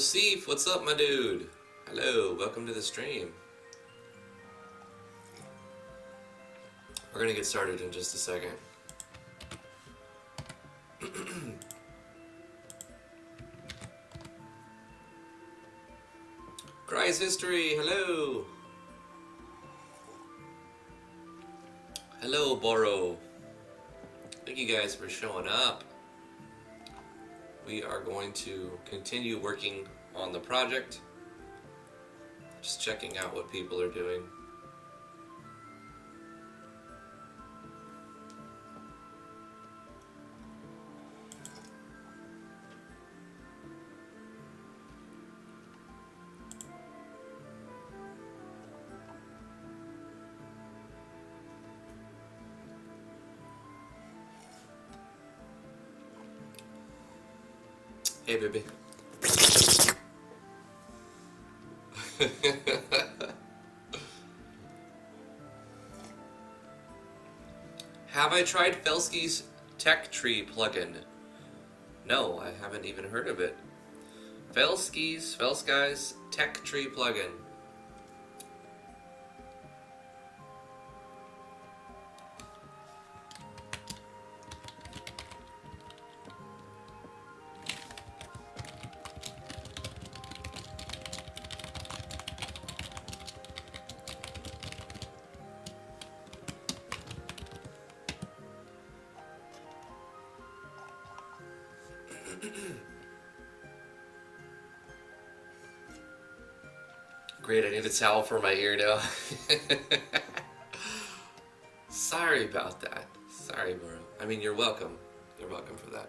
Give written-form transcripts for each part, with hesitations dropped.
Wasif, what's up, my dude? Hello, welcome to the stream. We're gonna get started in just a second. Cry's History, hello! Hello, Boro. Thank you guys for showing up. We are going to continue working on the project. Just checking out what people are doing. Hey, baby. Have I tried Felsky's Tech Tree plugin? No, I haven't even heard of it. Felsky's Tech Tree plugin. Great, I need a towel for my ear now. Sorry about that. Sorry, bro. I mean, you're welcome. You're welcome for that.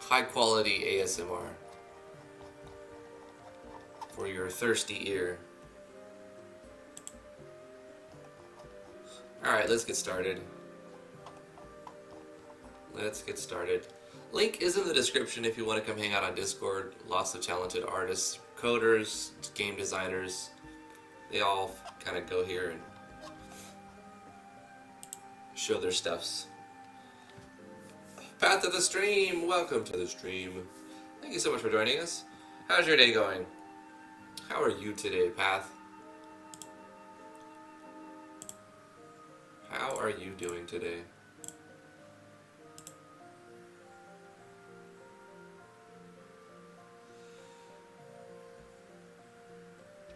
High quality ASMR for your thirsty ear. Alright, let's get started. Let's get started. Link is in the description if you want to come hang out on Discord. Lots of talented artists, coders, game designers. They all kind of go here and show their stuffs. Path of the stream, welcome to the stream. Thank you so much for joining us. How's your day going? How are you today, Path? How are you doing today?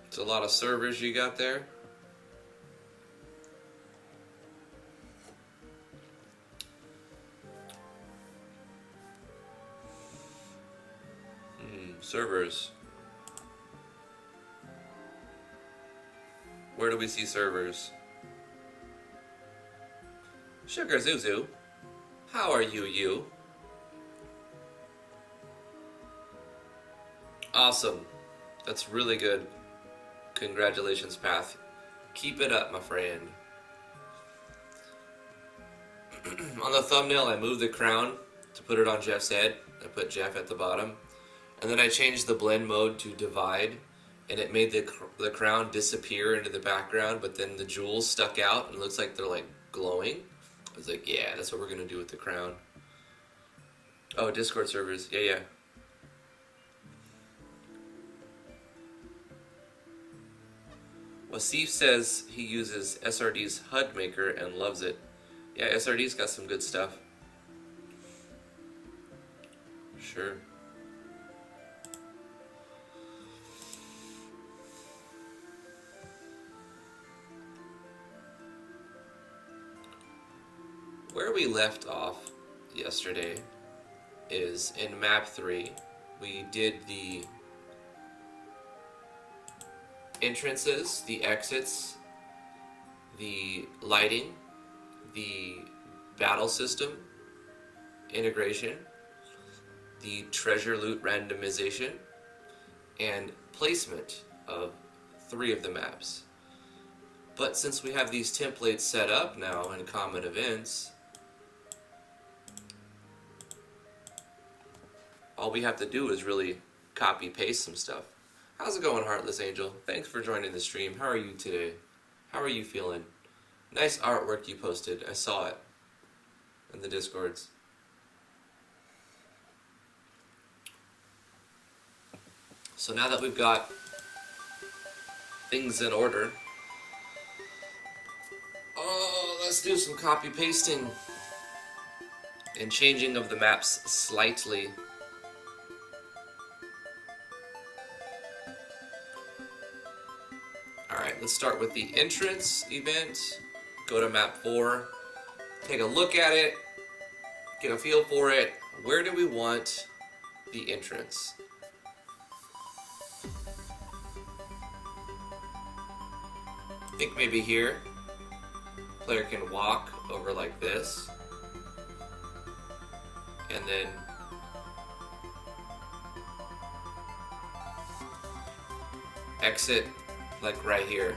It's a lot of servers you got there. Servers. Where do we see servers? Sugar Zuzu, how are you? Awesome. That's really good. Congratulations, Path. Keep it up, my friend. On the thumbnail, I moved the crown to put it on Jeff's head. I put Jeff at the bottom. And then I changed the blend mode to divide, and it made the crown disappear into the background, but then the jewels stuck out, and it looks like they're like glowing. I was like, yeah, that's what we're going to do with the crown. Oh, Discord servers. Yeah. Wasif says he uses SRD's HUD maker and loves it. Yeah, SRD's got some good stuff. Sure. Where we left off yesterday is in map 3. We did the entrances, the exits, the lighting, the battle system integration, the treasure loot randomization, and placement of 3 of the maps. But since we have these templates set up now in common events, all we have to do is really copy paste some stuff. How's it going, Heartless Angel? Thanks for joining the stream. How are you today? How are you feeling? Nice artwork you posted. I saw it in the Discords. So now that we've got things in order, let's do some copy pasting and changing of the maps slightly. Alright, let's start with the entrance event. Go to map 4, take a look at it, get a feel for it. Where do we want the entrance? I think maybe here. Player can walk over like this, and then exit like right here,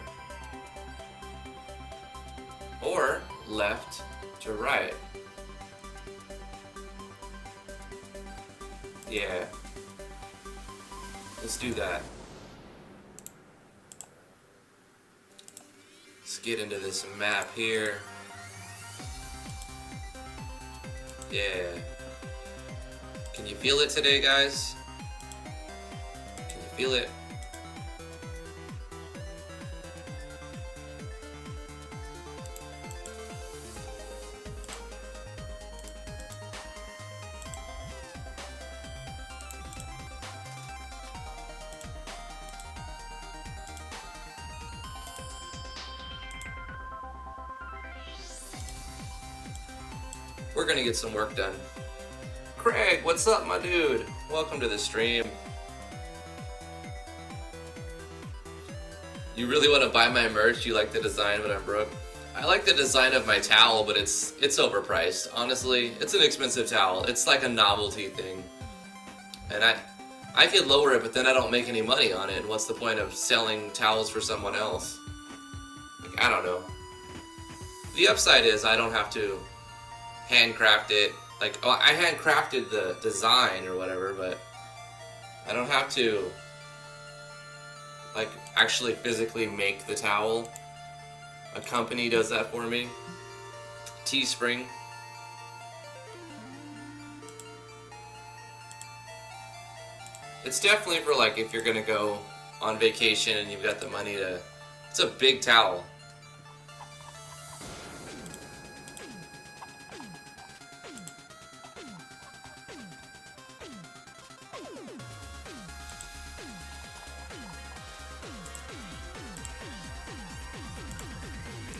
or left to right. Yeah, let's do that. Let's get into this map here. Yeah. Can you feel it today, guys? Can you feel it? We're gonna get some work done. Craig, what's up, my dude? Welcome to the stream. You really want to buy my merch? You like the design, but I'm broke. I like the design of my towel, but it's overpriced. Honestly, it's an expensive towel. It's like a novelty thing, and I could lower it, but then I don't make any money on it. And what's the point of selling towels for someone else? Like, I don't know. The upside is I don't have to handcraft it. Like, oh, I handcrafted the design or whatever, but I don't have to like actually physically make the towel. A company does that for me. Teespring. It's definitely for like if you're gonna go on vacation and you've got the money to. It's a big towel.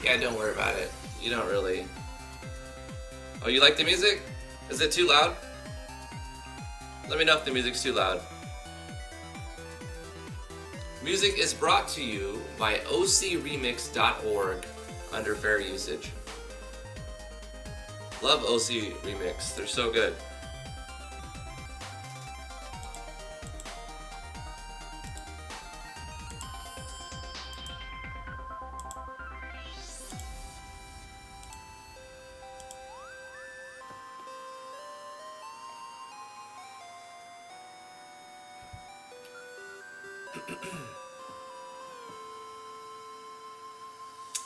Yeah, don't worry about it. You don't really... Oh, you like the music? Is it too loud? Let me know if the music's too loud. Music is brought to you by ocremix.org under fair usage. Love OC Remix. They're so good.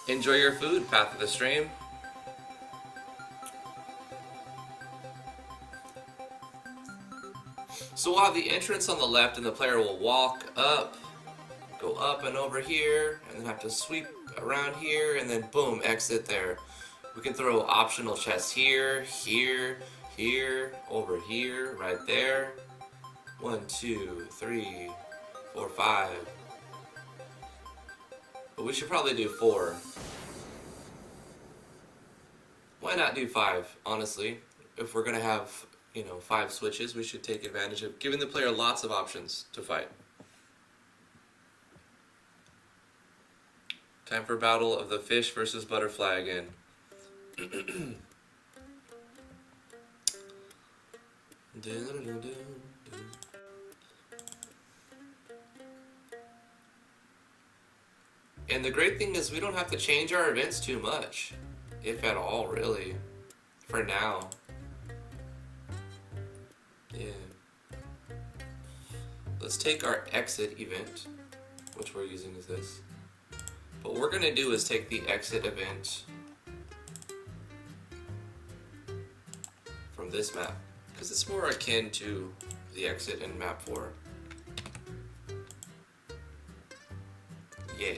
Enjoy your food, Path of the Stream. So we'll have the entrance on the left and the player will walk up, go up and over here, and then have to sweep around here, and then boom, exit there. We can throw optional chests here, here, here, over here, right there. 1, 2, 3, 4, 5. But we should probably do 4. Why not do 5, honestly? If we're gonna have, 5 switches, we should take advantage of giving the player lots of options to fight. Time for battle of the fish versus butterfly again. And the great thing is we don't have to change our events too much, if at all, really, for now. Yeah. Let's take our exit event, which we're using as this. What we're gonna do is take the exit event from this map, because it's more akin to the exit in map 4. Yeah.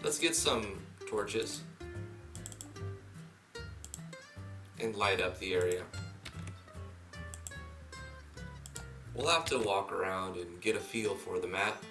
Let's get some torches and light up the area. We'll have to walk around and get a feel for the map.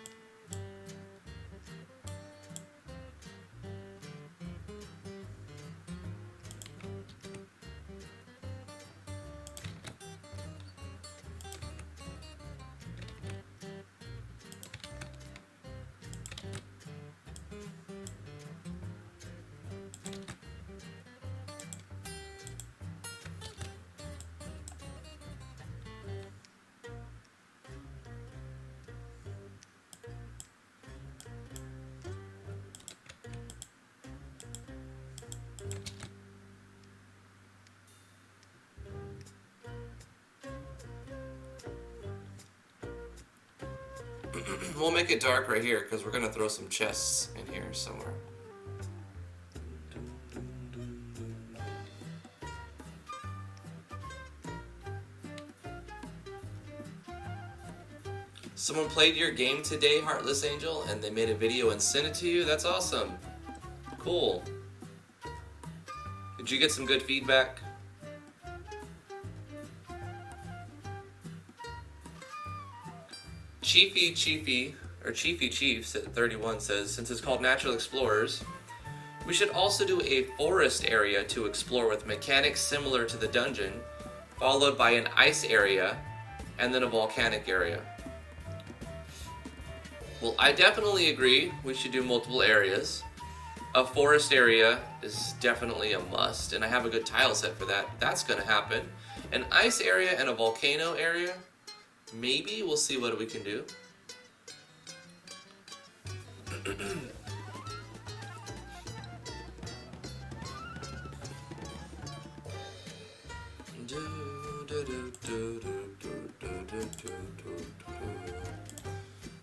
We'll make it dark right here because we're going to throw some chests in here somewhere. Someone played your game today, Heartless Angel, and they made a video and sent it to you? That's awesome. Cool. Did you get some good feedback? Chiefy Chiefs at 31 says, since it's called Natural Explorers, we should also do a forest area to explore with mechanics similar to the dungeon, followed by an ice area, and then a volcanic area. Well, I definitely agree we should do multiple areas. A forest area is definitely a must, and I have a good tile set for that. That's going to happen. An ice area and a volcano area, maybe. We'll see what we can do.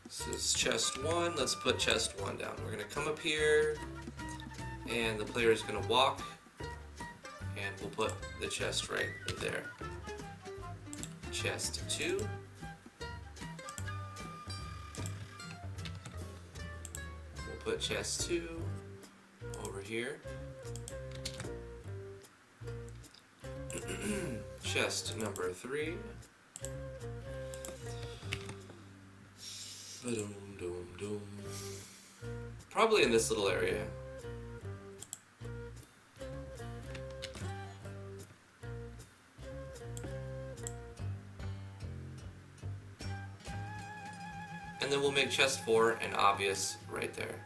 This is chest 1. Let's put chest 1 down. We're going to come up here, and the player is going to walk, and we'll put the chest right there. Chest 2. We'll put chest 2 over here. Chest number 3. Probably in this little area. And then we'll make chest 4 an obvious right there.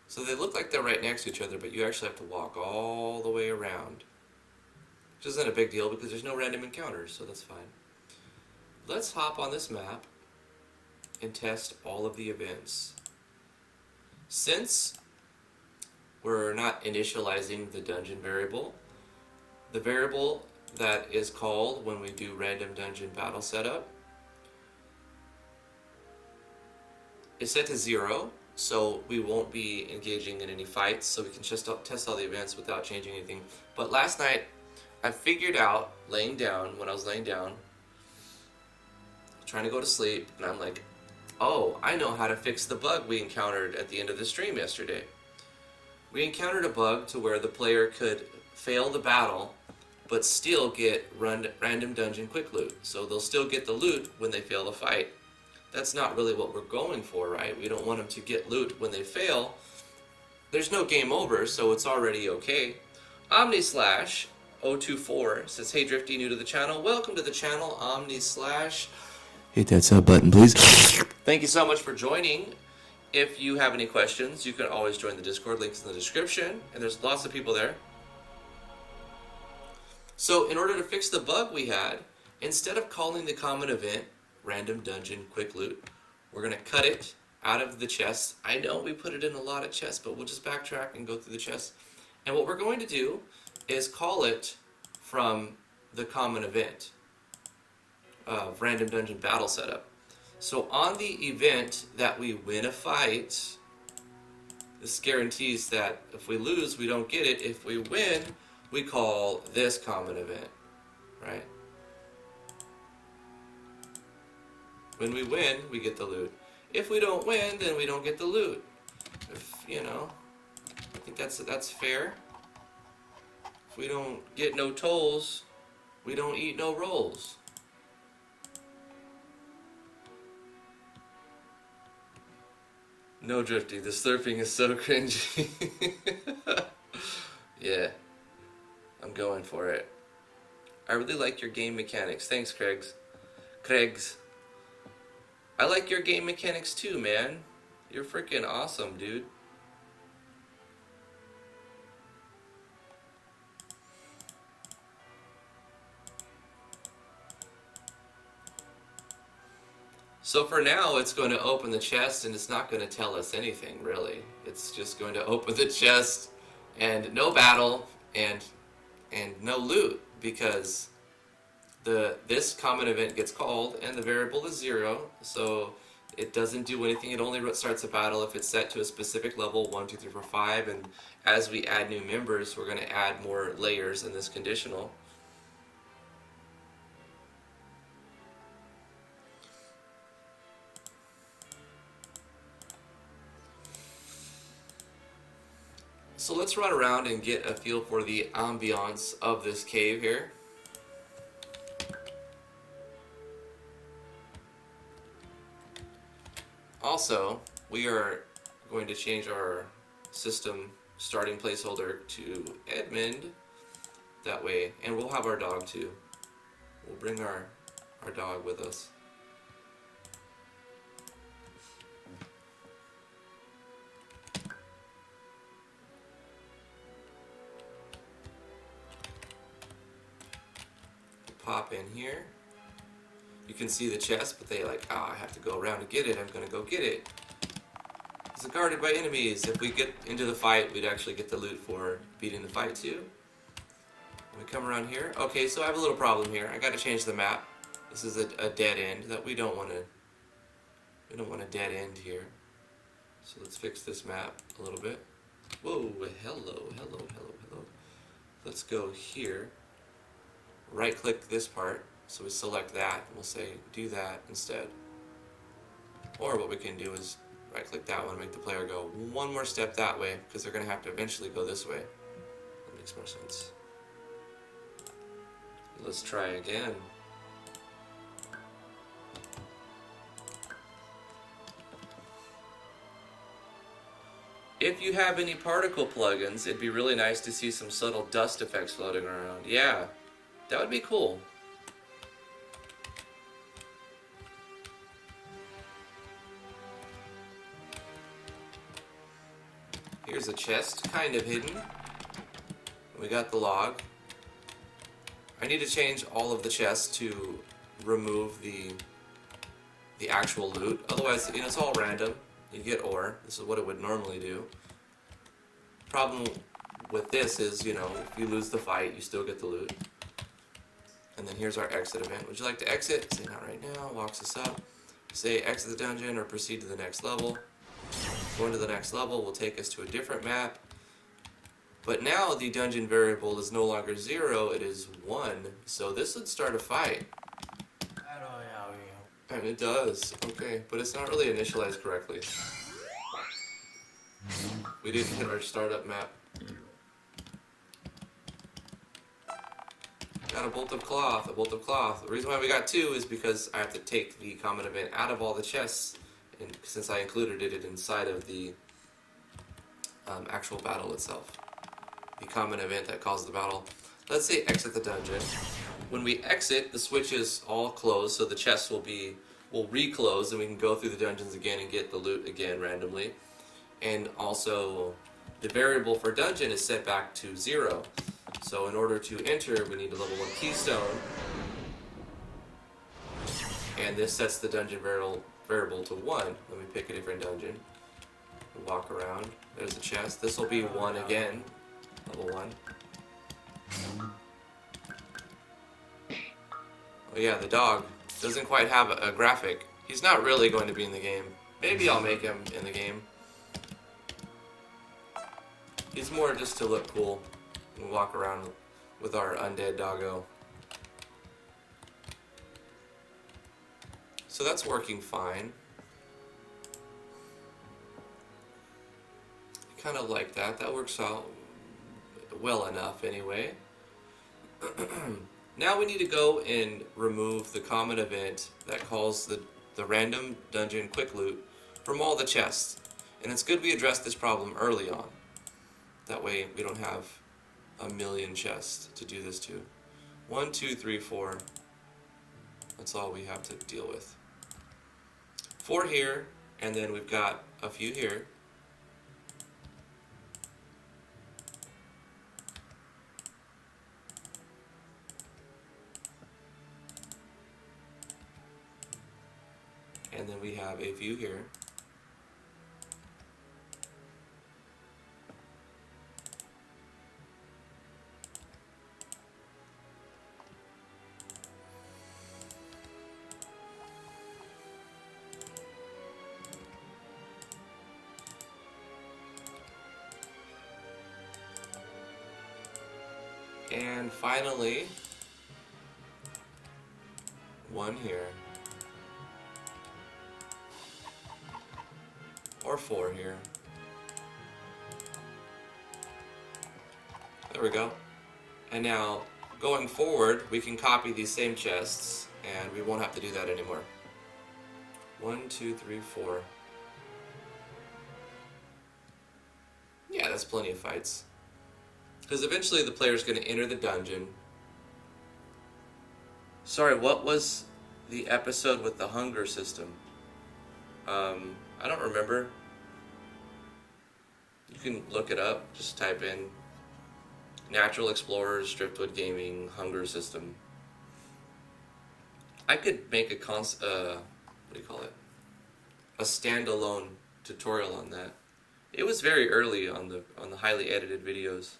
So they look like they're right next to each other, but you actually have to walk all the way around. Which isn't a big deal because there's no random encounters, so that's fine. Let's hop on this map and test all of the events. Since we're not initializing the dungeon variable, the variable that is called when we do random dungeon battle setup is set to 0. So we won't be engaging in any fights, so we can just test all the events without changing anything. But last night, I figured out, when I was laying down, trying to go to sleep, and I'm like, oh, I know how to fix the bug we encountered at the end of the stream yesterday. We encountered a bug to where the player could fail the battle, but still get random dungeon quick loot. So they'll still get the loot when they fail the fight. That's not really what we're going for, right? We don't want them to get loot when they fail. There's no game over, so it's already okay. Omni/024 says, hey Drifty, new to the channel. Welcome to the channel, Omni/. Hit that sub button, please. Thank you so much for joining. If you have any questions, you can always join the Discord. Links in the description, and there's lots of people there. So in order to fix the bug we had, instead of calling the common event random dungeon quick loot, we're going to cut it out of the chest. I know we put it in a lot of chests, but we'll just backtrack and go through the chests. And what we're going to do is call it from the common event of random dungeon battle setup. So on the event that we win a fight, this guarantees that if we lose, we don't get it. If we win, we call this common event, right? When we win, we get the loot. If we don't win, then we don't get the loot. If, you know, I think that's fair. If we don't get no tolls, we don't eat no rolls. No drifting, the slurping is so cringy. Yeah, I'm going for it. I really like your game mechanics. Thanks, Craigs. I like your game mechanics too, man. You're freaking awesome, dude. So for now, it's going to open the chest and it's not going to tell us anything, really. It's just going to open the chest and no battle and no loot, because this common event gets called and the variable is 0, so it doesn't do anything. It only starts a battle if it's set to a specific level, 1, 2, 3, 4, 5, and as we add new members, we're going to add more layers in this conditional. So let's run around and get a feel for the ambiance of this cave here. Also, we are going to change our system starting placeholder to Edmund that way, and we'll have our dog too. We'll bring our dog with us. Pop in here. You can see the chest, but they like, I have to go around to get it. I'm gonna go get it. It's guarded by enemies. If we get into the fight, we'd actually get the loot for beating the fight too. We come around here. Okay, so I have a little problem here. I gotta change the map. This is a dead end that we don't want a dead end here. So let's fix this map a little bit. Whoa, hello. Let's go here. Right click this part, so we select that, and we'll say do that instead. Or what we can do is right click that one, make the player go one more step that way, because they're going to have to eventually go this way. That makes more sense. Let's try again. If you have any particle plugins, it'd be really nice to see some subtle dust effects floating around. Yeah. That would be cool. Here's a chest, kind of hidden. We got the log. I need to change all of the chests to remove the actual loot. Otherwise, you know, it's all random. You get ore. This is what it would normally do. Problem with this is, you know, if you lose the fight, you still get the loot. And then here's our exit event. Would you like to exit? Say not right now. Walks us up. Say exit the dungeon or proceed to the next level. Going to the next level will take us to a different map. But now the dungeon variable is no longer 0, it is 1. So this would start a fight. And it does. Okay, but it's not really initialized correctly. We didn't hit our startup map. Got a bolt of cloth, The reason why we got 2 is because I have to take the common event out of all the chests, and since I included it inside of the actual battle itself. The common event that caused the battle. Let's say exit the dungeon. When we exit, the switches all close, so the chests will reclose, and we can go through the dungeons again and get the loot again randomly. And also, the variable for dungeon is set back to 0. So in order to enter, we need a level 1 keystone. And this sets the dungeon variable to 1. Let me pick a different dungeon. Walk around. There's the chest. This will be 1 again. Level 1. Oh yeah, the dog doesn't quite have a graphic. He's not really going to be in the game. Maybe I'll make him in the game. He's more just to look cool and walk around with our undead doggo. So that's working fine. I kind of like that. That works out well enough anyway. Now we need to go and remove the common event that calls the random dungeon quick loot from all the chests. And it's good we address this problem early on. That way we don't have a million chests to do this to. 1, 2, 3, 4. That's all we have to deal with. 4 here, and then we've got a few here. And then we have a few here. And finally, 1 here. Or 4 here. There we go. And now, going forward, we can copy these same chests, and we won't have to do that anymore. 1, 2, 3, 4. Yeah, that's plenty of fights. Because eventually the player's going to enter the dungeon. Sorry, what was the episode with the hunger system? I don't remember. You can look it up. Just type in Natural Explorers, Driftwood Gaming, Hunger System. I could make a what do you call it? A standalone tutorial on that. It was very early on the highly edited videos.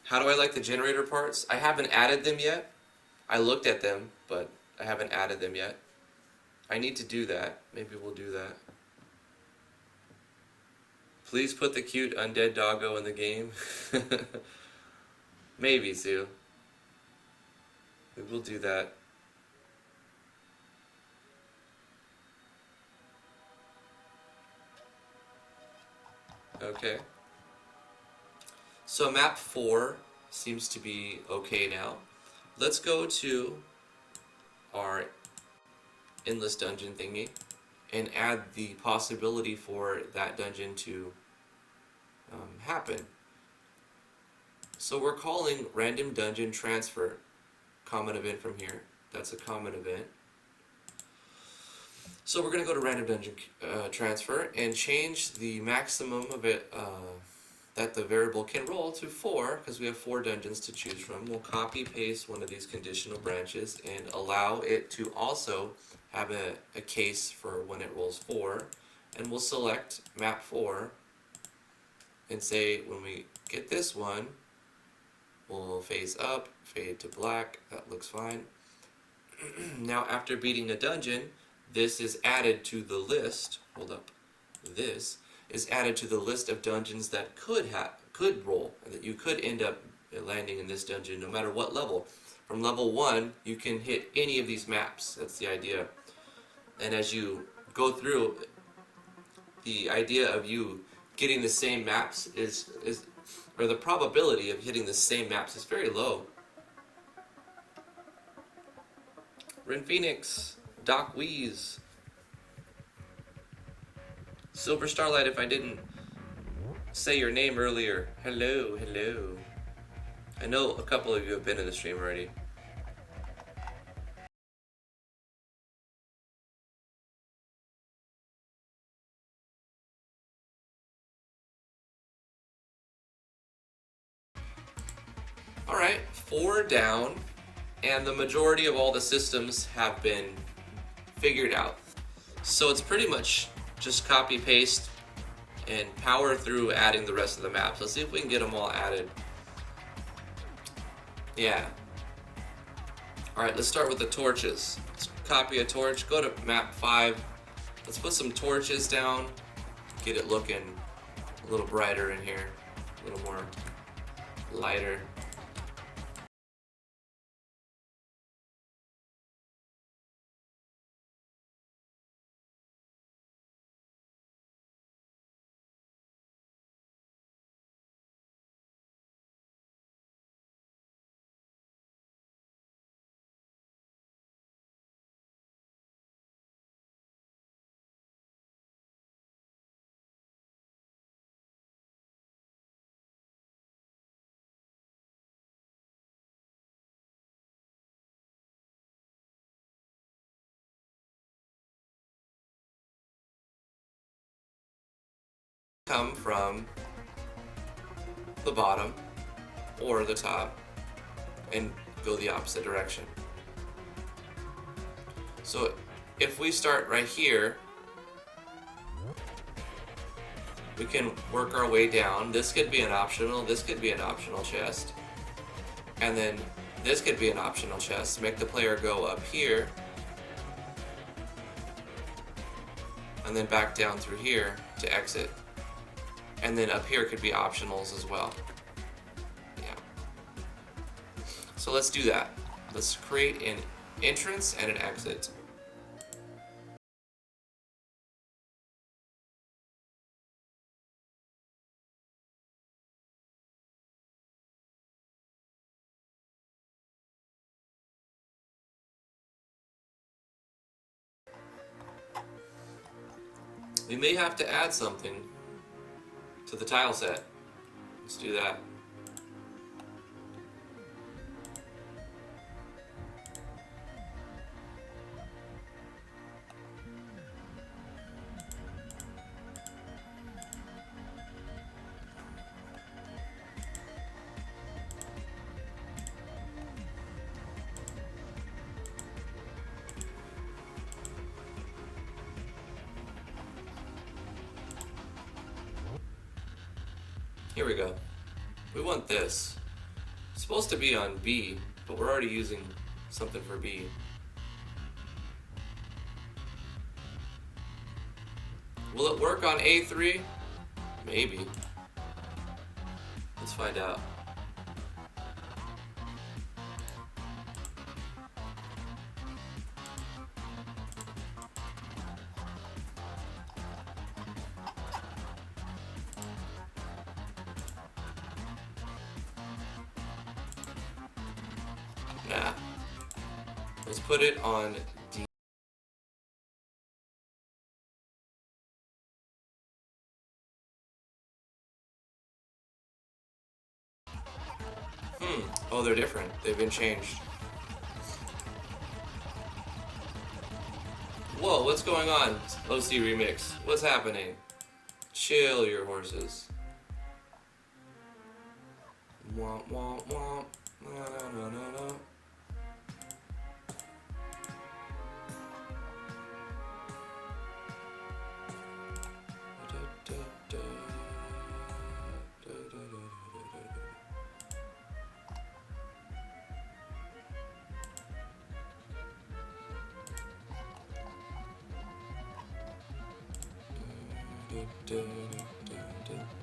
How do I like the generator parts? I haven't added them yet. I looked at them, but I haven't added them yet. I need to do that. Maybe we'll do that. Please put the cute undead doggo in the game. Maybe, Sue. We will do that. Okay. So map 4 seems to be okay now. Let's go to our endless dungeon thingy and add the possibility for that dungeon to happen. So we're calling random dungeon transfer common event from here. That's a common event. So we're going to go to random dungeon transfer and change the maximum of it that the variable can roll to 4, because we have 4 dungeons to choose from. We'll copy paste one of these conditional branches and allow it to also have a case for when it rolls 4, and we'll select map 4 and say when we get this one, we'll phase up, fade to black. That looks fine. Now after beating a dungeon, this is added to the list. Hold up. This is added to the list of dungeons that could roll, and that you could end up landing in this dungeon no matter what level. From level 1, you can hit any of these maps. That's the idea. And as you go through, the idea of you getting the same maps or the probability of hitting the same maps is very low. Ren Phoenix, Doc Weeze, Silver Starlight, if I didn't say your name earlier. Hello, hello. I know a couple of you have been in the stream already. Alright, 4 down, and the majority of all the systems have been figured out. So it's pretty much just copy paste and power through adding the rest of the maps. Let's see if we can get them all added. Yeah. Alright, let's start with the torches. Let's copy a torch, go to map 5. Let's put some torches down, get it looking a little brighter in here, a little more lighter. Come from the bottom or the top and go the opposite direction. So if we start right here, we can work our way down. This could be an optional, this could be an optional chest. And then this could be an optional chest. Make the player go up here and then back down through here to exit. And then up here could be optionals as well. Yeah. So let's do that. Let's create an entrance and an exit. We may have to add something to the tile set. Let's do that. Here we go. We want this. It's supposed to be on B, but we're already using something for B. Will it work on A3? Maybe. Let's find out. Nah. Let's put it on D. Oh, they're different. They've been changed. Whoa, what's going on? OC Remix. What's happening? Chill your horses. Womp, womp, womp. No, no, no, no, no.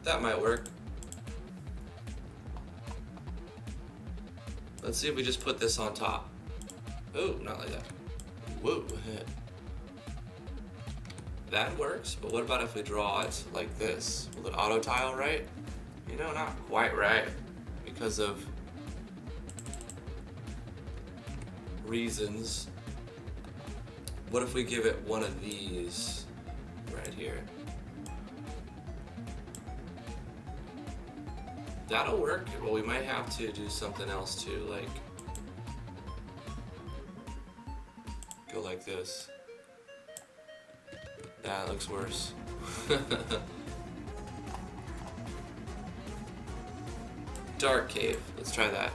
That might work. Let's see if we just put this on top. Oh, not like that. Whoa. That works, but what about if we draw it like this? Will it auto tile right? You know, not quite right because of reasons. What if we give it one of these right here? That'll work. Well, we might have to do something else too, like go like this. That looks worse. Dark cave. Let's try that.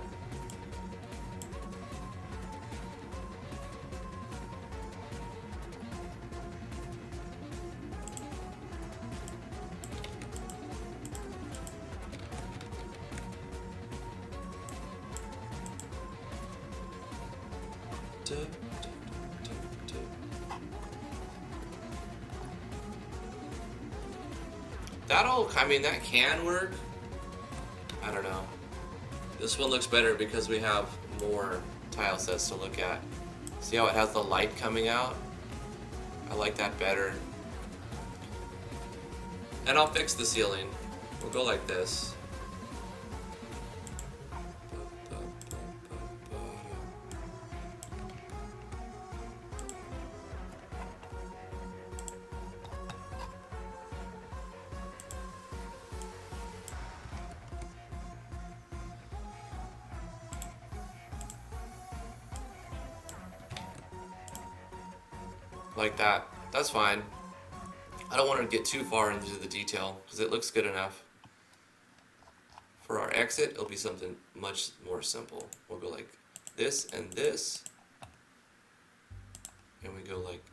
I mean, that can work. I don't know. This one looks better because we have more tile sets to look at. See how it has the light coming out? I like that better. And I'll fix the ceiling. We'll go like this. Like that. That's fine. I don't want to get too far into the detail because it looks good enough. For our exit, it'll be something much more simple. We'll go like this and this. And we go like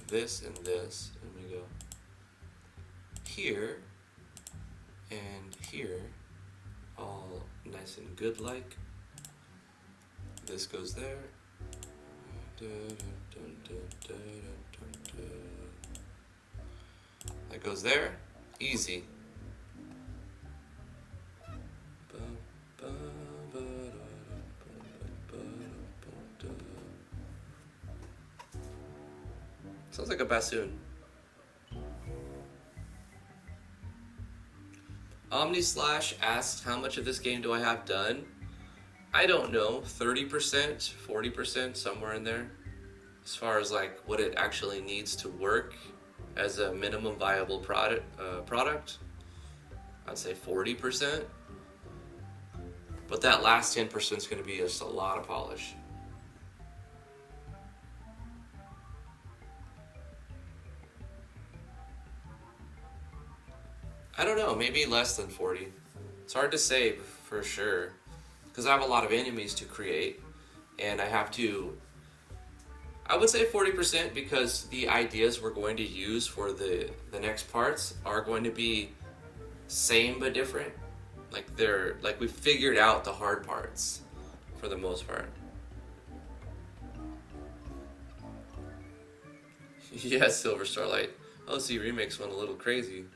this and this. And we go here and here. All nice and good like. This goes there. That goes there. Easy. Sounds like a bassoon. Omni/Slash asks, how much of this game do I have done? I don't know, 30%, 40%, somewhere in there. As far as like what it actually needs to work as a minimum viable product, I'd say 40%. But that last 10% is going to be just a lot of polish. I don't know, maybe less than 40. It's hard to say for sure. Because I have a lot of enemies to create, and I have to, I would say 40% because the ideas we're going to use for the next parts are going to be same but different. Like we figured out the hard parts for the most part. Yes, Silver Starlight. OC Remix went a little crazy.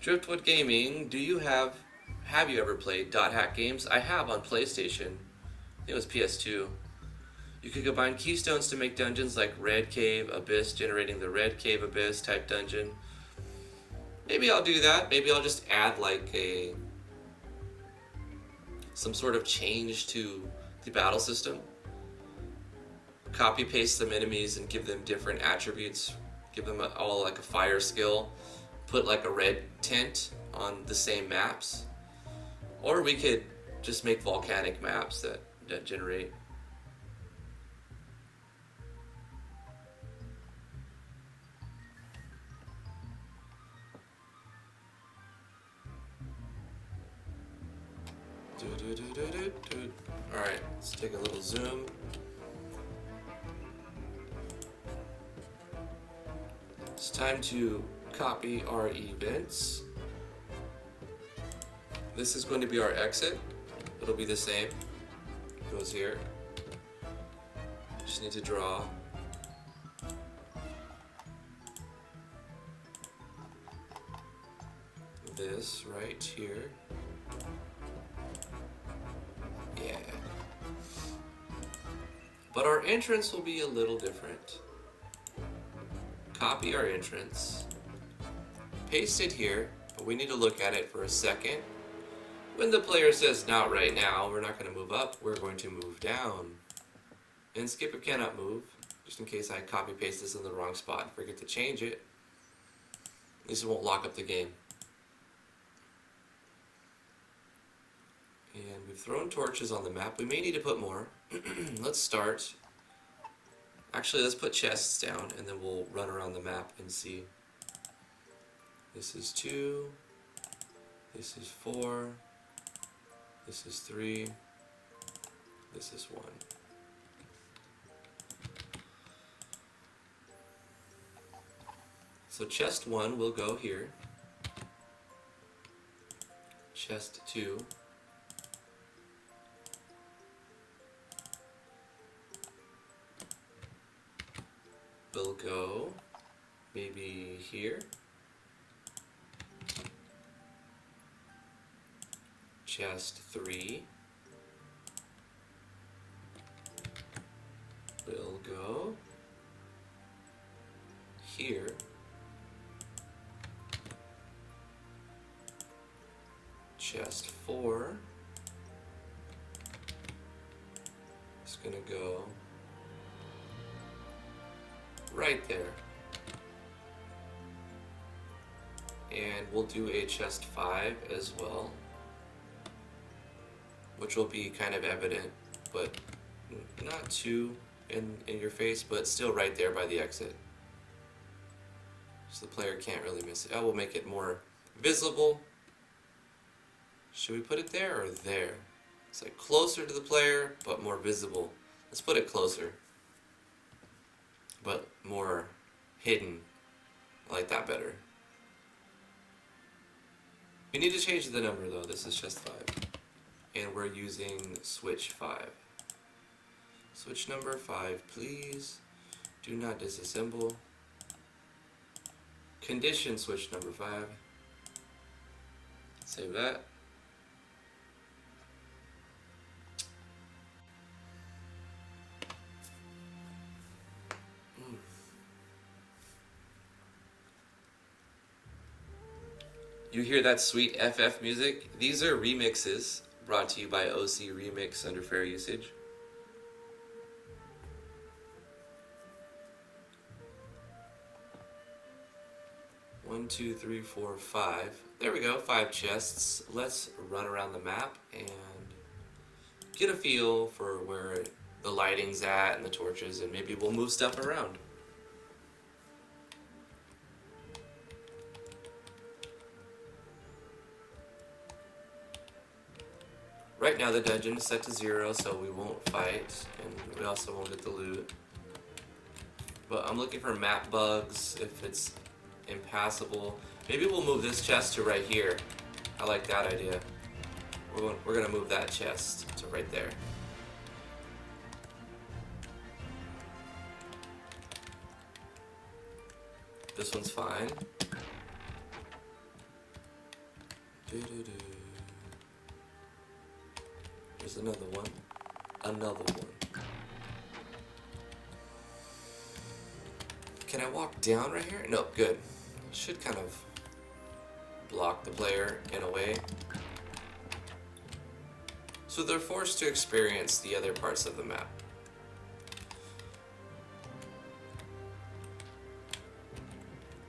Driftwood Gaming, have you ever played dot hack games? I have on PlayStation. I think it was PS2. You could combine keystones to make dungeons like Red Cave Abyss, generating the Red Cave Abyss type dungeon. Maybe I'll do that. Maybe I'll just add like some sort of change to the battle system. Copy paste some enemies and give them different attributes. Give them all like a fire skill. Put like a red tint on the same maps, or we could just make volcanic maps that generate. All right, let's take a little zoom. It's time to copy our events. This is going to be our exit. It'll be the same. Goes here. Just need to draw this right here. Yeah. But our entrance will be a little different. Copy our entrance. Paste it here, but we need to look at it for a second. When the player says not right now, we're not going to move up, we're going to move down. And skipper cannot move, just in case I copy paste this in the wrong spot and forget to change it. At least it won't lock up the game. And we've thrown torches on the map. We may need to put more. Let's start. Actually, let's put chests down and then we'll run around the map and see. This is 2, this is 4, this is 3, this is 1. So chest 1 will go here. Chest 2 will go maybe here. Chest 3 will go here. Chest 4 is going to go right there. And we'll do a chest 5 as well, which will be kind of evident, but not too in your face, but still right there by the exit. So the player can't really miss it. I will make it more visible. Should we put it there or there? It's like closer to the player, but more visible. Let's put it closer, but more hidden. I like that better. We need to change the number though. This is chest 5. And we're using switch 5. Switch number 5, please. Do not disassemble. Condition switch number 5. Save that. You hear that sweet FF music? These are remixes brought to you by OC Remix under fair usage. One, two, three, four, 5. There we go, 5 chests. Let's run around the map and get a feel for where the lighting's at and the torches, and maybe we'll move stuff around. Right now the dungeon is set to 0, so we won't fight, and we also won't get the loot. But I'm looking for map bugs, if it's impassable. Maybe we'll move this chest to right here. I like that idea. We're gonna move that chest to right there. This one's fine. There's another one. Another one. Can I walk down right here? No, good. Should kind of block the player in a way. So they're forced to experience the other parts of the map.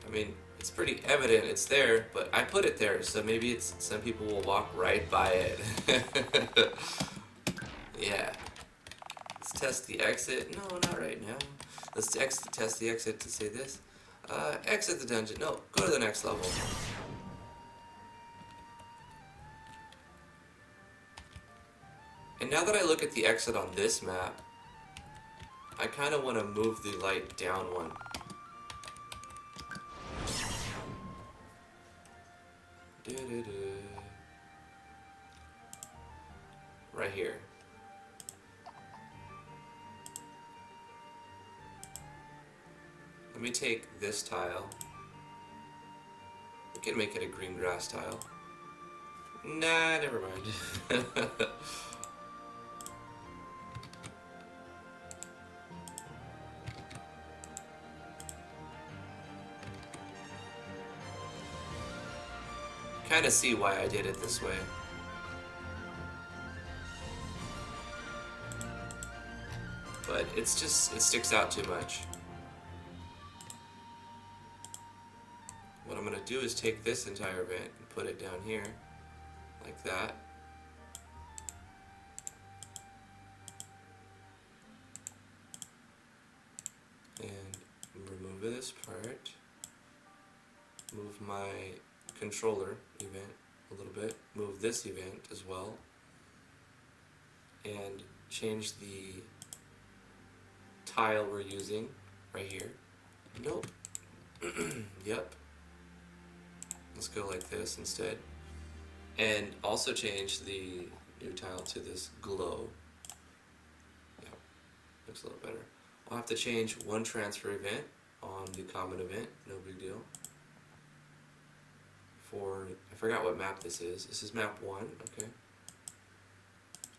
I mean, it's pretty evident it's there, but I put it there, so maybe it's some people will walk right by it. Yeah. Let's test the exit. No, not right now. Let's test the exit to say this. Exit the dungeon. No, go to the next level. And now that I look at the exit on this map, I kind of want to move the light down one. Right here. Let me take this tile. We can make it a green grass tile. Nah, never mind. Kind of see why I did it this way. But it's just, it sticks out too much. What I'm going to do is take this entire vent and put it down here, like that. And remove this part. Move my controller event a little bit. Move this event as well. And change the tile we're using right here. Nope. Yep. Let's go like this instead. And also change the new tile to this glow. Yeah, looks a little better. I'll have to change one transfer event on the common event, no big deal. I forgot what map this is. This is map 1, okay.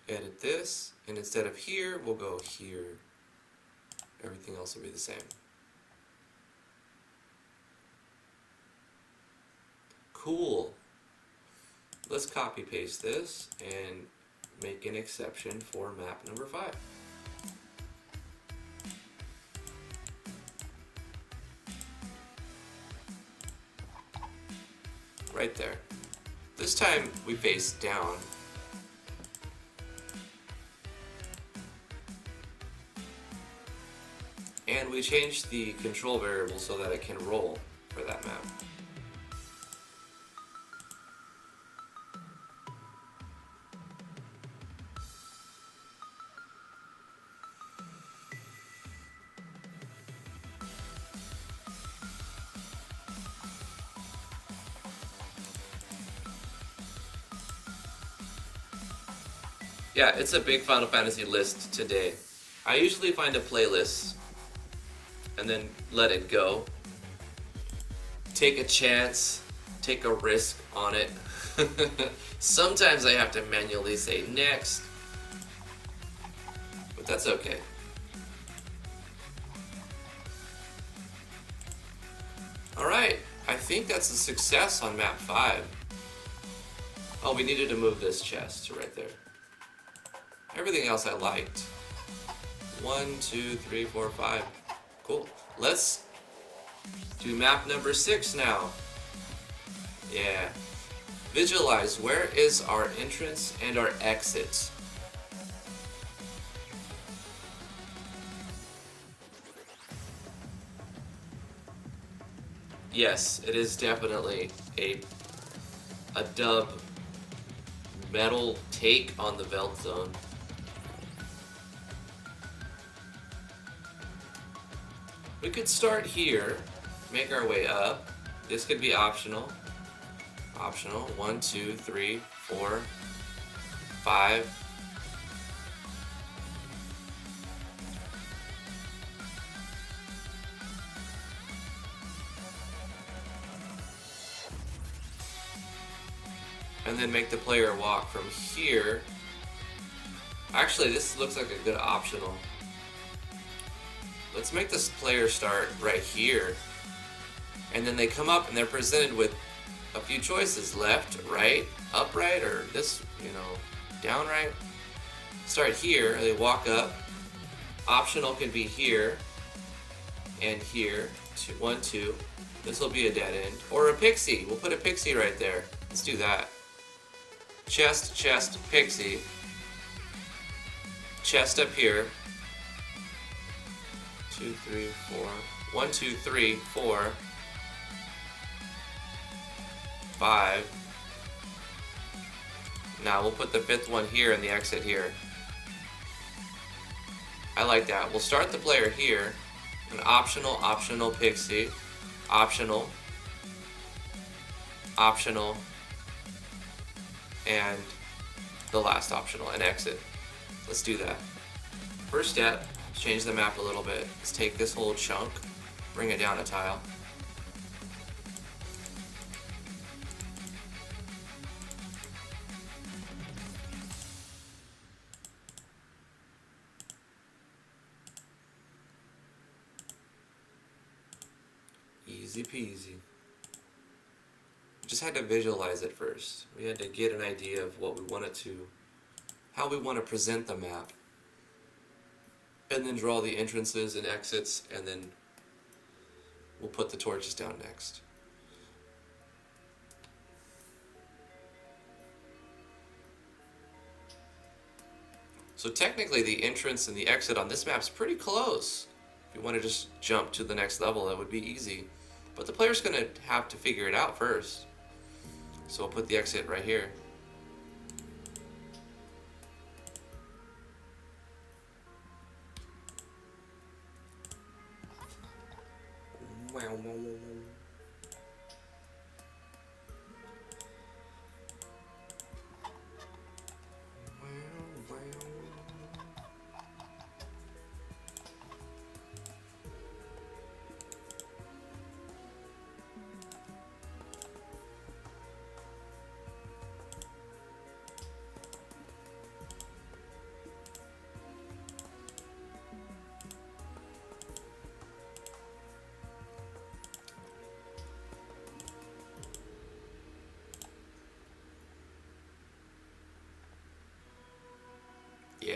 Edit this, and instead of here, we'll go here. Everything else will be the same. Cool. Let's copy paste this and make an exception for map number 5. Right there. This time we face down. And we changed the control variable so that it can roll for that map. Yeah, it's a big Final Fantasy list today. I usually find a playlist and then let it go. Take a chance, take a risk on it. Sometimes I have to manually say next, but that's okay. Alright, I think that's a success on map 5. Oh, we needed to move this chest to right there. Everything else I liked. 1, 2, 3, 4, 5. Cool. Let's do map number 6 now. Yeah. Visualize, where is our entrance and our exit? Yes, it is definitely a dub metal take on the Veld Zone. We could start here, make our way up. This could be optional. Optional. 1, 2, 3, 4, 5. And then make the player walk from here. Actually, this looks like a good optional. Let's make this player start right here. And then they come up and they're presented with a few choices. Left, right, upright, or this, down right. Start here, they walk up. Optional can be here and here. 1, 2. This will be a dead end. Or a pixie. We'll put a pixie right there. Let's do that. Chest, chest, pixie. Chest up here. 2, 3, 4. 1, 2, 3, 4. 5. Now we'll put the 5th one here and the exit here. I like that. We'll start the player here. An optional pixie. Optional. And the last optional, an exit. Let's do that. First step, change the map a little bit. Let's take this whole chunk, bring it down a tile. Easy peasy. Just had to visualize it first. We had to get an idea of what we wanted to, how we want to present the map. And then draw the entrances and exits, and then we'll put the torches down next. So technically the entrance and the exit on this map's pretty close. If you want to just jump to the next level, that would be easy. But the player's going to have to figure it out first. So I'll put the exit right here. Yeah.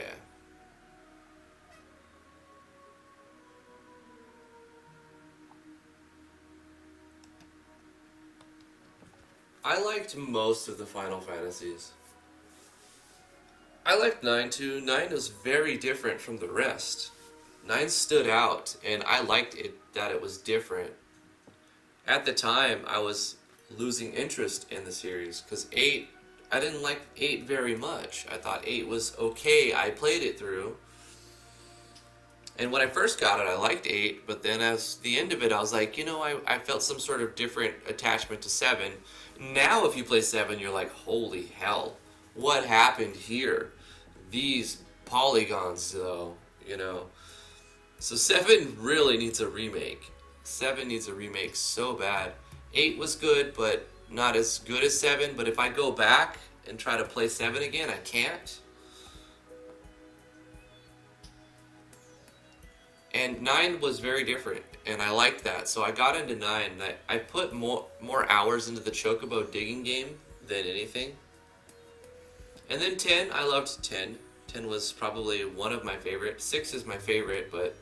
I liked most of the Final Fantasies. I liked 9 too. 9 was very different from the rest. 9 stood out, and I liked it that it was different. At the time, I was losing interest in the series, because 8, I didn't like 8 very much. I thought 8 was okay. I played it through. And when I first got it, I liked 8, but then as the end of it, I was like, you know, I felt some sort of different attachment to 7. Now if you play 7, you're like, holy hell, what happened here? These polygons, though, you know. So 7 really needs a remake. 7 needs a remake so bad. 8 was good, but not as good as 7, but if I go back and try to play 7 again, I can't. And 9 was very different, and I liked that, so I got into 9. I put more hours into the Chocobo digging game than anything. And then 10, I loved 10. 10 was probably one of my favorite. 6 is my favorite, but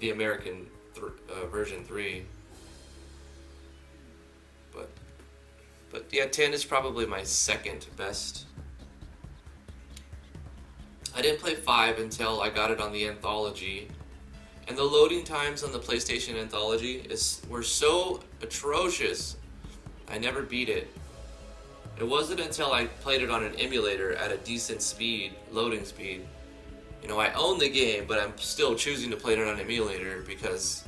the American version 3. But yeah, 10 is probably my second best. I didn't play 5 until I got it on the Anthology. And the loading times on the PlayStation Anthology were so atrocious, I never beat it. It wasn't until I played it on an emulator at a decent speed, loading speed. You know, I own the game, but I'm still choosing to play it on an emulator because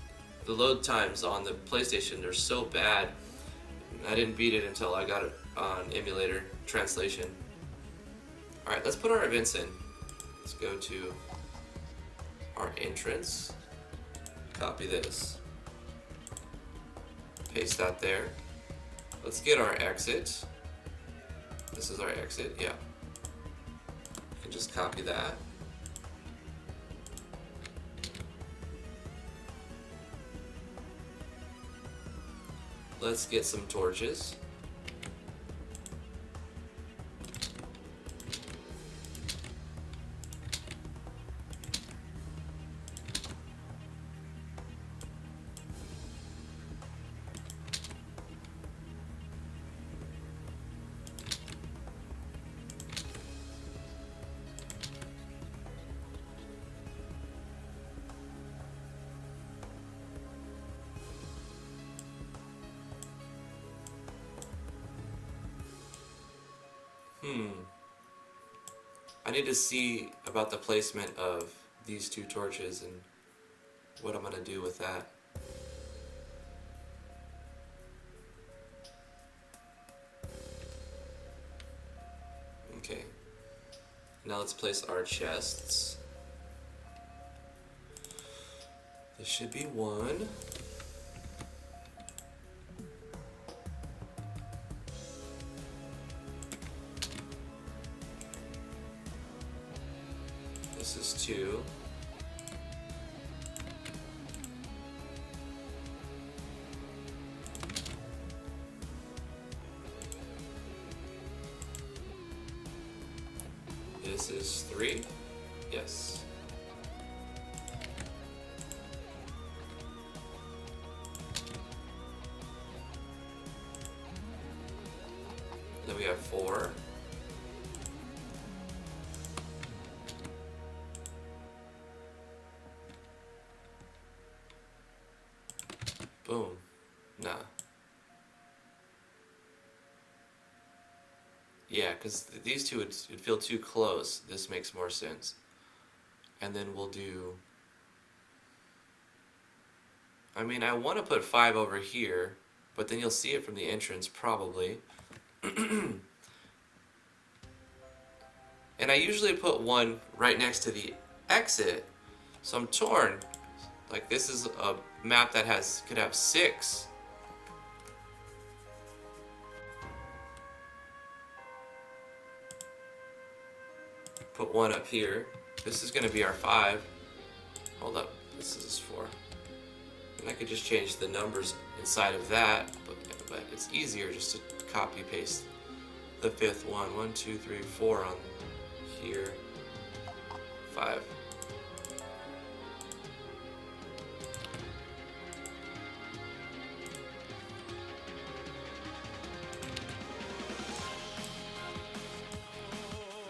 the load times on the PlayStation are so bad. I didn't beat it until I got it on emulator translation. Alright, let's put our events in. Let's go to our entrance, copy this, paste that there. Let's get our exit. This is our exit, yeah. You can just copy that. Let's get some torches. I need to see about the placement of these 2 torches and what I'm gonna do with that. Okay. Now let's place our chests. This should be 1. This is 2. This is 3. Yes. Then we have 4. Boom. Nah. Yeah, because these two would feel too close. This makes more sense. And then we'll do... I mean, I want to put 5 over here, but then you'll see it from the entrance probably. And I usually put 1 right next to the exit, so I'm torn. Like, this is a map that could have 6. Put 1 up here. This is going to be our 5. Hold up, this is 4. And I could just change the numbers inside of that, but it's easier just to copy paste the 5th one. 1, 2, 3, 4 on here. 5.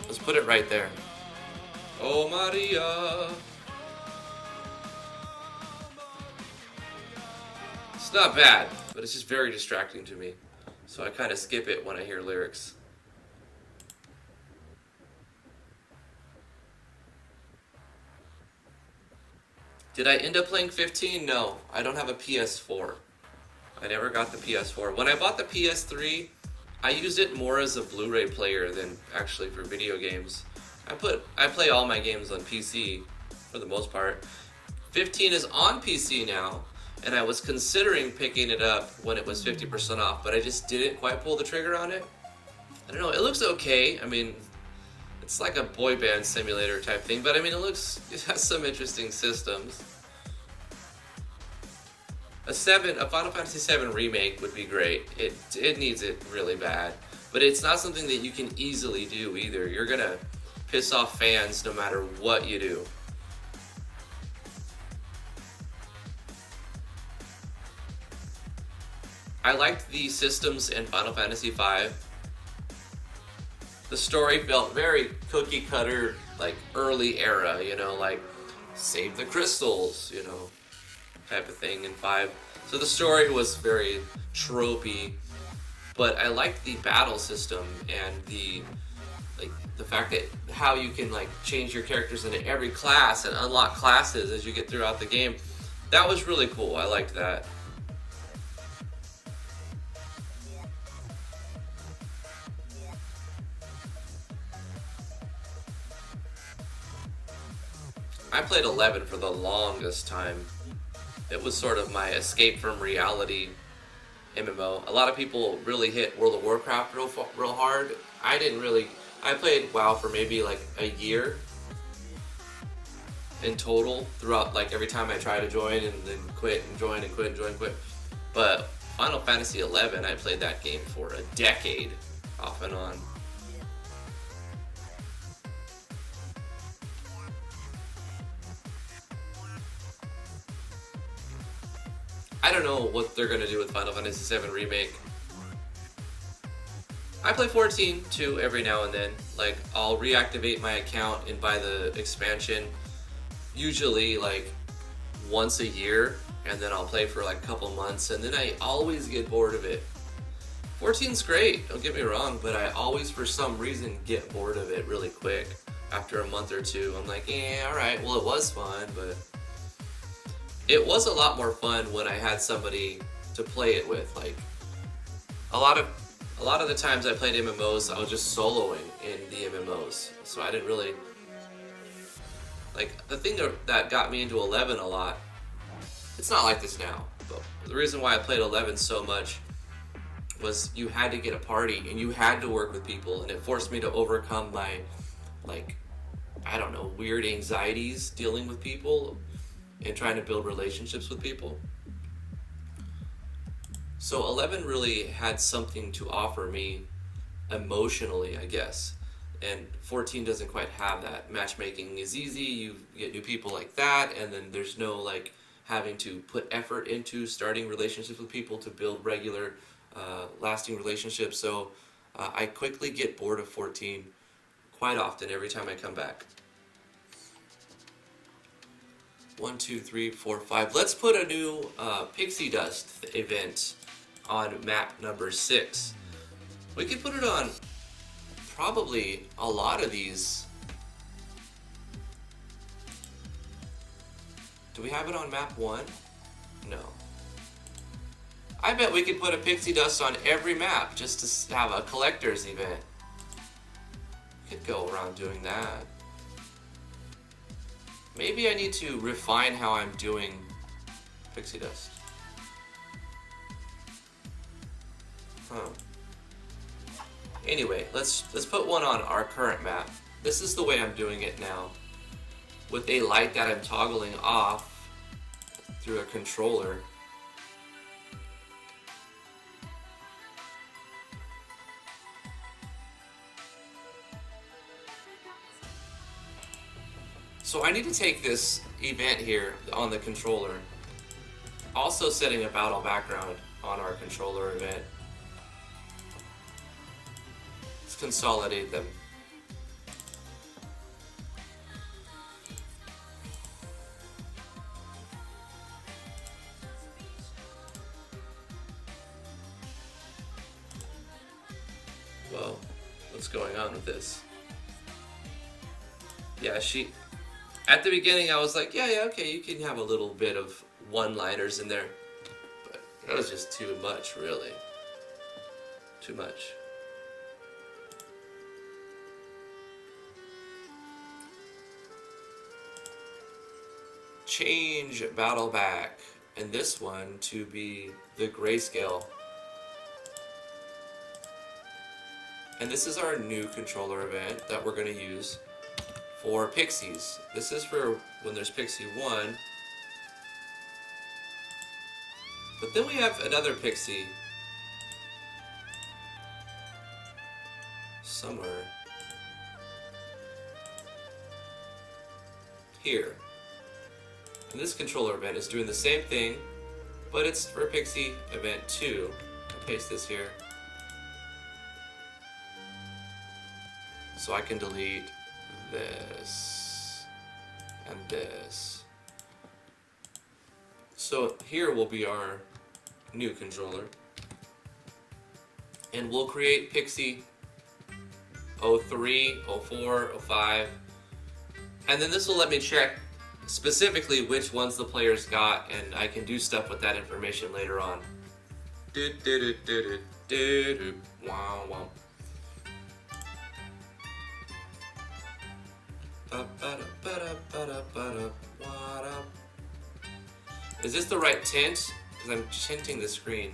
Let's put it right there. Oh Maria. It's not bad, but it's just very distracting to me. So I kind of skip it when I hear lyrics. Did I end up playing 15? No, I don't have a PS4. I never got the PS4. When I bought the PS3, I used it more as a Blu-ray player than actually for video games. I play all my games on PC for the most part. 15 is on PC now, and I was considering picking it up when it was 50% off, but I just didn't quite pull the trigger on it. I don't know, it looks okay. I mean, it's like a boy band simulator type thing, but I mean, it has some interesting systems. A Final Fantasy VII remake would be great. It needs it really bad, but it's not something that you can easily do either. You're gonna piss off fans no matter what you do. I liked the systems in Final Fantasy V. The story felt very cookie cutter, like early era, you know, like save the crystals, you know, type of thing in 5. So the story was very tropey, but I liked the battle system and the fact that how you can like change your characters into every class and unlock classes as you get throughout the game. That was really cool. I liked that. I played 11 for the longest time. It was sort of my escape from reality MMO. A lot of people really hit World of Warcraft real hard. I didn't really. I played WoW for maybe like a year in total throughout, like every time I tried to join and then quit and join and quit and join and quit. But Final Fantasy 11, I played that game for a decade off and on. I don't know what they're gonna do with Final Fantasy VII Remake. I play 14 too every now and then. Like, I'll reactivate my account and buy the expansion, usually like once a year, and then I'll play for like a couple months, and then I always get bored of it. 14's great, don't get me wrong, but I always for some reason get bored of it really quick. After a month or two, I'm like, yeah, alright, well it was fun, but it was a lot more fun when I had somebody to play it with. Like, a lot of the times I played MMOs, I was just soloing in the MMOs, so I didn't really like the thing that got me into 11 a lot. It's not like this now, but the reason why I played 11 so much was you had to get a party and you had to work with people, and it forced me to overcome my, like, I don't know, weird anxieties dealing with people and trying to build relationships with people. So 11 really had something to offer me emotionally, I guess. And 14 doesn't quite have that. Matchmaking is easy, you get new people like that, and then there's no like having to put effort into starting relationships with people to build regular, lasting relationships. So I quickly get bored of 14 quite often every time I come back. 1, 2, 3, 4, 5. Let's put a new Pixie Dust event on map number 6. We could put it on probably a lot of these. Do we have it on map 1? No. I bet we could put a pixie dust on every map just to have a collector's event. Could go around doing that. Maybe I need to refine how I'm doing pixie dust. Huh. Anyway, let's put one on our current map. This is the way I'm doing it now, with a light that I'm toggling off through a controller. So I need to take this event here on the controller, also setting a battle background on our controller event. Let's consolidate them. Well, what's going on with this? Yeah, at the beginning I was like, yeah, okay, you can have a little bit of one-liners in there. But that was just too much, really. Too much. Change battle back, and this one to be the grayscale. And this is our new controller event that we're going to use for pixies. This is for when there's pixie 1. But then we have another pixie somewhere here. And this controller event is doing the same thing, but it's for pixie event 2. I'll paste this here so I can delete this and this. So here will be our new controller, and we'll create pixie 03, 04, 05, and then this will let me check specifically which ones the players got, and I can do stuff with that information later on. Wow, wow. Is this the right tint? Because I'm tinting the screen.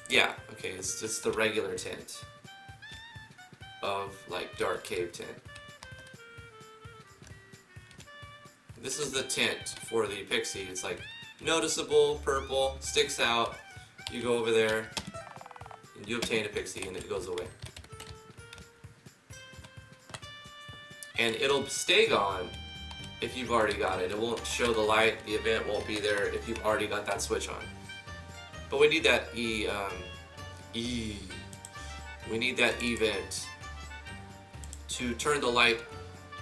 Yeah, okay, it's just the regular tint of like dark cave tint. This is the tint for the pixie. It's like noticeable, purple, sticks out. You go over there and you obtain a pixie and it goes away. And it'll stay gone if you've already got it. It won't show the light, the event won't be there if you've already got that switch on. But we need that we need that event to turn the light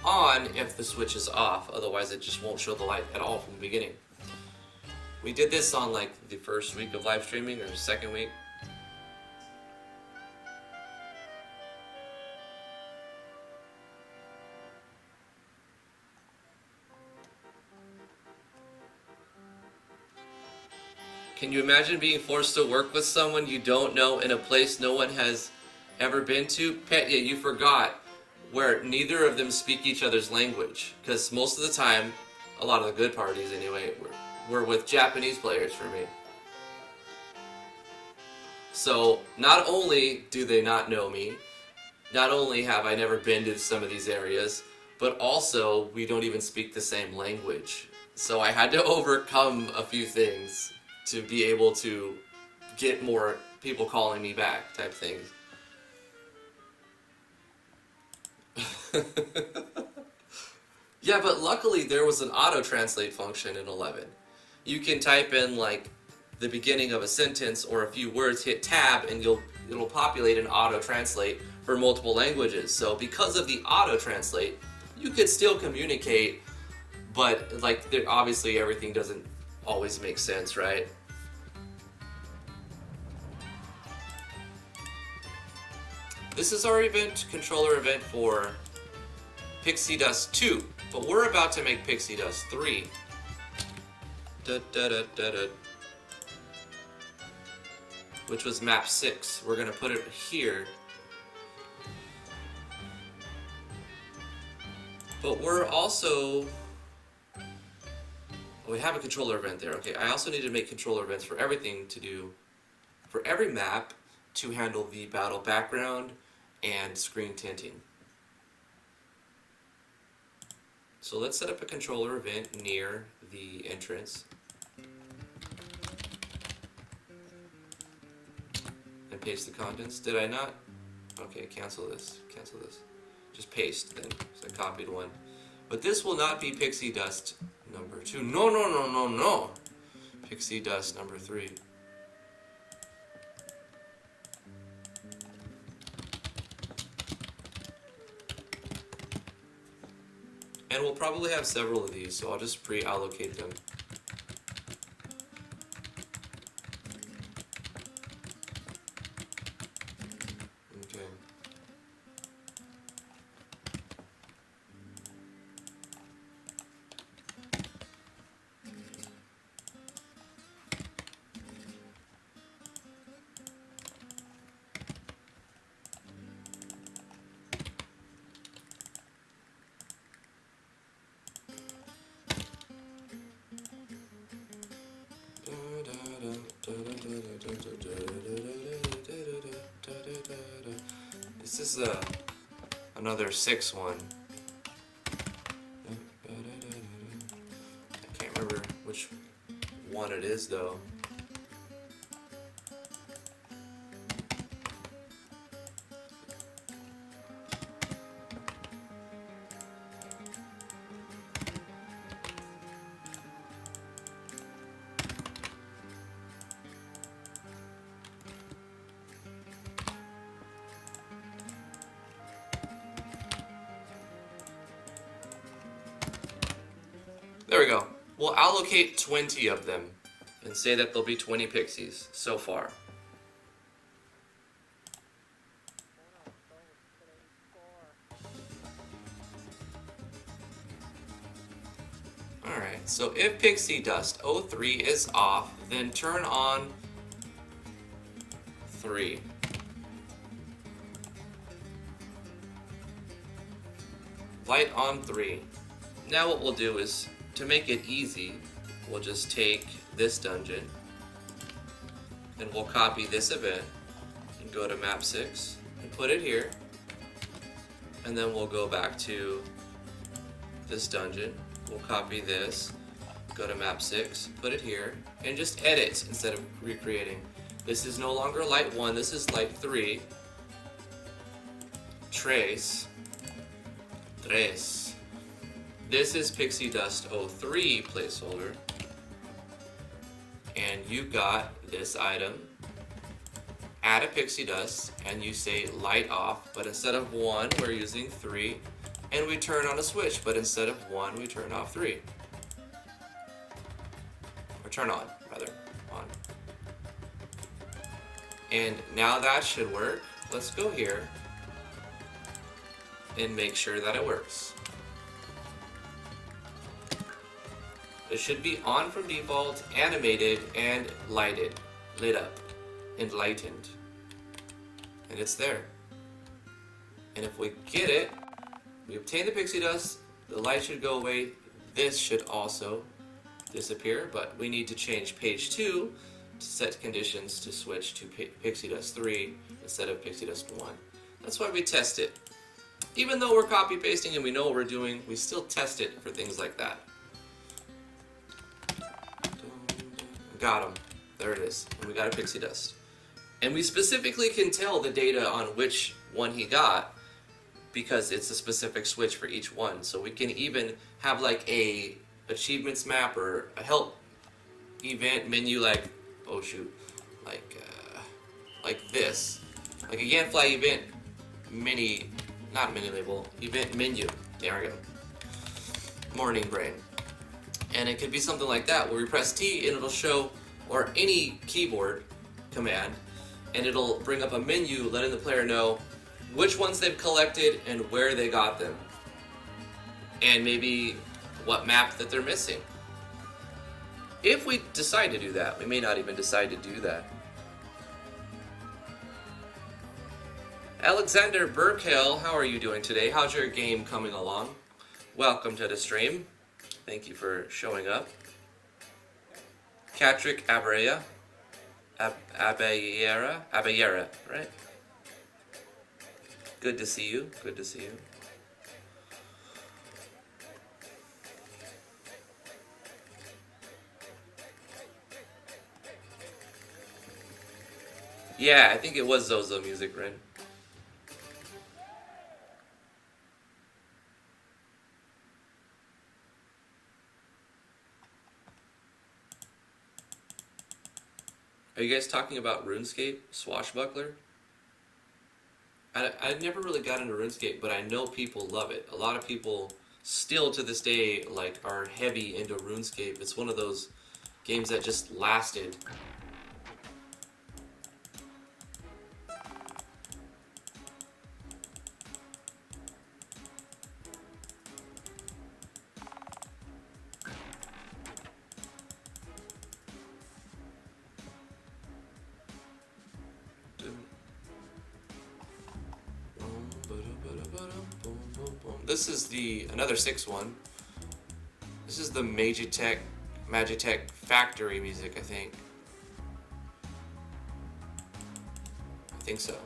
on if the switch is off. Otherwise it just won't show the light at all from the beginning. We did this on like the first week of live streaming or second week. Can you imagine being forced to work with someone you don't know in a place no one has ever been to? Petya, you forgot where neither of them speak each other's language. Because most of the time, a lot of the good parties anyway, were with Japanese players for me. So not only do they not know me, not only have I never been to some of these areas, but also we don't even speak the same language. So I had to overcome a few things to be able to get more people calling me back type things. Yeah, but luckily there was an auto-translate function in 11. You can type in like the beginning of a sentence or a few words, hit tab, and it'll populate and auto-translate for multiple languages. So because of the auto-translate, you could still communicate, but like obviously everything doesn't always make sense, right? This is our event, controller event for Pixie Dust 2, but we're about to make Pixie Dust 3. Which was map 6. We're gonna put it here. But we're also... Oh, we have a controller event there. Okay, I also need to make controller events for everything to do, for every map to handle the battle background and screen tinting. So let's set up a controller event near the entrance. And paste the contents. Did I not? Okay, cancel this. Cancel this. Just paste then. So I copied one. But this will not be Pixie Dust number 2. No, no, no, no, no. Pixie Dust number 3. And we'll probably have several of these, so I'll just pre-allocate them. Okay. This is another 6 one. I can't remember which one it is though. There we go. We'll allocate 20 of them and say that there'll be 20 pixies so far. Alright, so if Pixie Dust 03 is off, then turn on 3. Light on 3. Now what we'll do is, to make it easy, we'll just take this dungeon and we'll copy this event and go to map 6 and put it here, and then we'll go back to this dungeon, we'll copy this, go to map 6, put it here, and just edit instead of recreating. This is no longer light 1, this is light 3. Tres. This is Pixie Dust 03 placeholder, and you got this item, add a Pixie Dust, and you say light off, but instead of 1 we're using 3, and we turn on a switch, but instead of 1 we turn off 3. Or turn on, rather, on. And now that should work. Let's go here and make sure that it works. It should be on from default, animated, and lighted. Lit up. Enlightened. And it's there. And if we get it, we obtain the Pixie Dust, the light should go away, this should also disappear, but we need to change page 2 to set conditions to switch to Pixie Dust 3 instead of Pixie Dust 1. That's why we test it. Even though we're copy pasting and we know what we're doing, we still test it for things like that. Got him. There it is. And we got a Pixie Dust. And we specifically can tell the data on which one he got because it's a specific switch for each one. So we can even have like a achievements map or a help event menu like, oh shoot, like this. Like a Yanfly event mini, not mini label, event menu. There we go. Morning brain. And it could be something like that where we press T and it'll show, or any keyboard command, and it'll bring up a menu letting the player know which ones they've collected and where they got them. and maybe what map that they're missing. If we decide to do that, we may not even decide to do that. Alexander Burkhill, how are you doing today? How's your game coming along? Welcome to the stream. Thank you for showing up. Catrick Abrea. Abeyera, right? Good to see you. Good to see you. Yeah, I think it was Zozo music, right? Are you guys talking about RuneScape, Swashbuckler? I never really got into RuneScape, but I know people love it. A lot of people still to this day like are heavy into RuneScape. It's one of those games that just lasted. This is the another 6-1. This is the Magitech factory music, I think. I think so.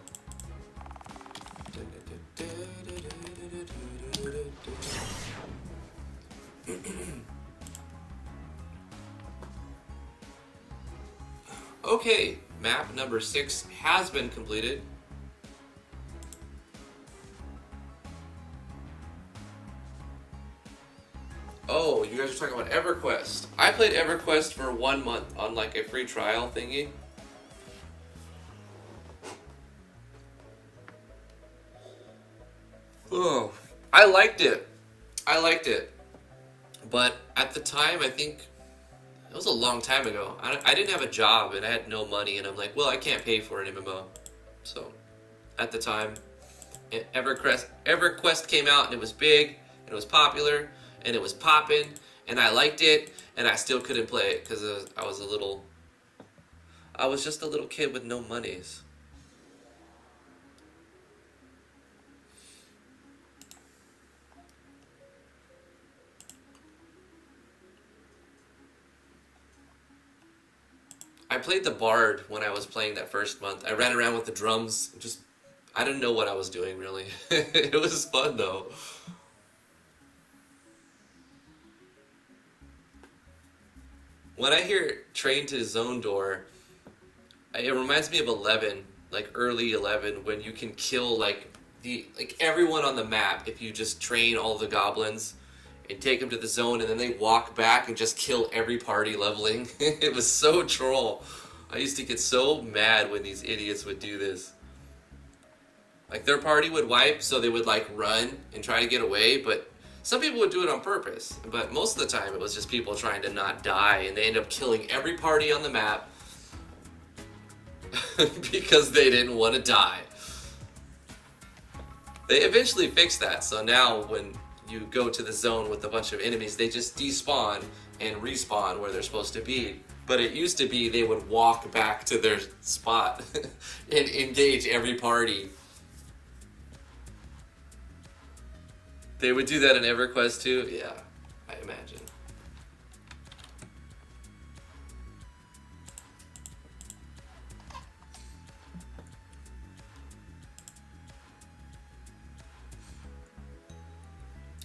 Okay, map number 6 has been completed. Oh, you guys are talking about EverQuest. I played EverQuest for 1 month on like a free trial thingy. Oh, I liked it. But at the time, I think it was a long time ago. I didn't have a job and I had no money, and I'm like, well, I can't pay for an MMO. So, at the time, EverQuest came out and it was big and it was popular. And it was popping, and I liked it, and I still couldn't play it because I was just a little kid with no monies. I played the Bard when I was playing that first month. I ran around with the drums, I didn't know what I was doing really. It was fun though. When I hear Train to Zone Door, it reminds me of 11, like early 11, when you can kill like everyone on the map if you just train all the goblins and take them to the zone, and then they walk back and just kill every party leveling. It was so troll. I used to get so mad when these idiots would do this. Like their party would wipe, so they would like run and try to get away, but some people would do it on purpose, but most of the time it was just people trying to not die, and they end up killing every party on the map because they didn't want to die. They eventually fixed that, so now when you go to the zone with a bunch of enemies, they just despawn and respawn where they're supposed to be. But it used to be they would walk back to their spot and engage every party. They would do that in EverQuest too? Yeah, I imagine.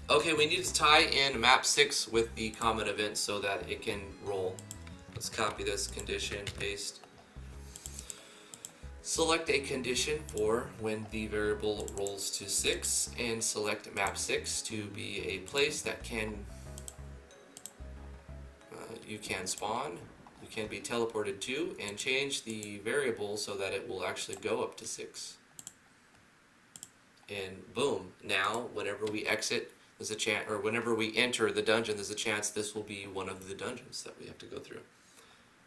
Okay, we need to tie in map 6 with the common event so that it can roll. Let's copy this condition, paste. Select a condition for when the variable rolls to 6, and select map 6 to be a place that you can spawn, you can be teleported to, and change the variable so that it will actually go up to 6. And boom, now whenever we exit, there's a chance, or whenever we enter the dungeon, there's a chance this will be one of the dungeons that we have to go through.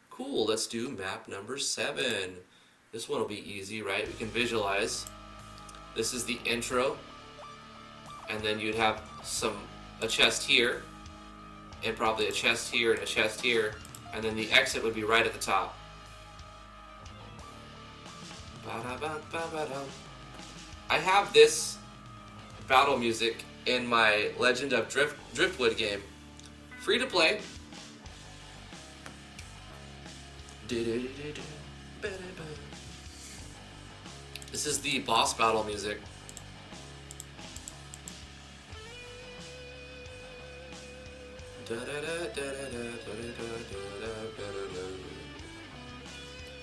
Cool, let's do map number 7. This one will be easy, right? We can visualize. This is the intro, and then you'd have some a chest here, and probably a chest here and a chest here, and then the exit would be right at the top. I have this battle music in my Legend of Driftwood game. Free to play. This is the boss battle music.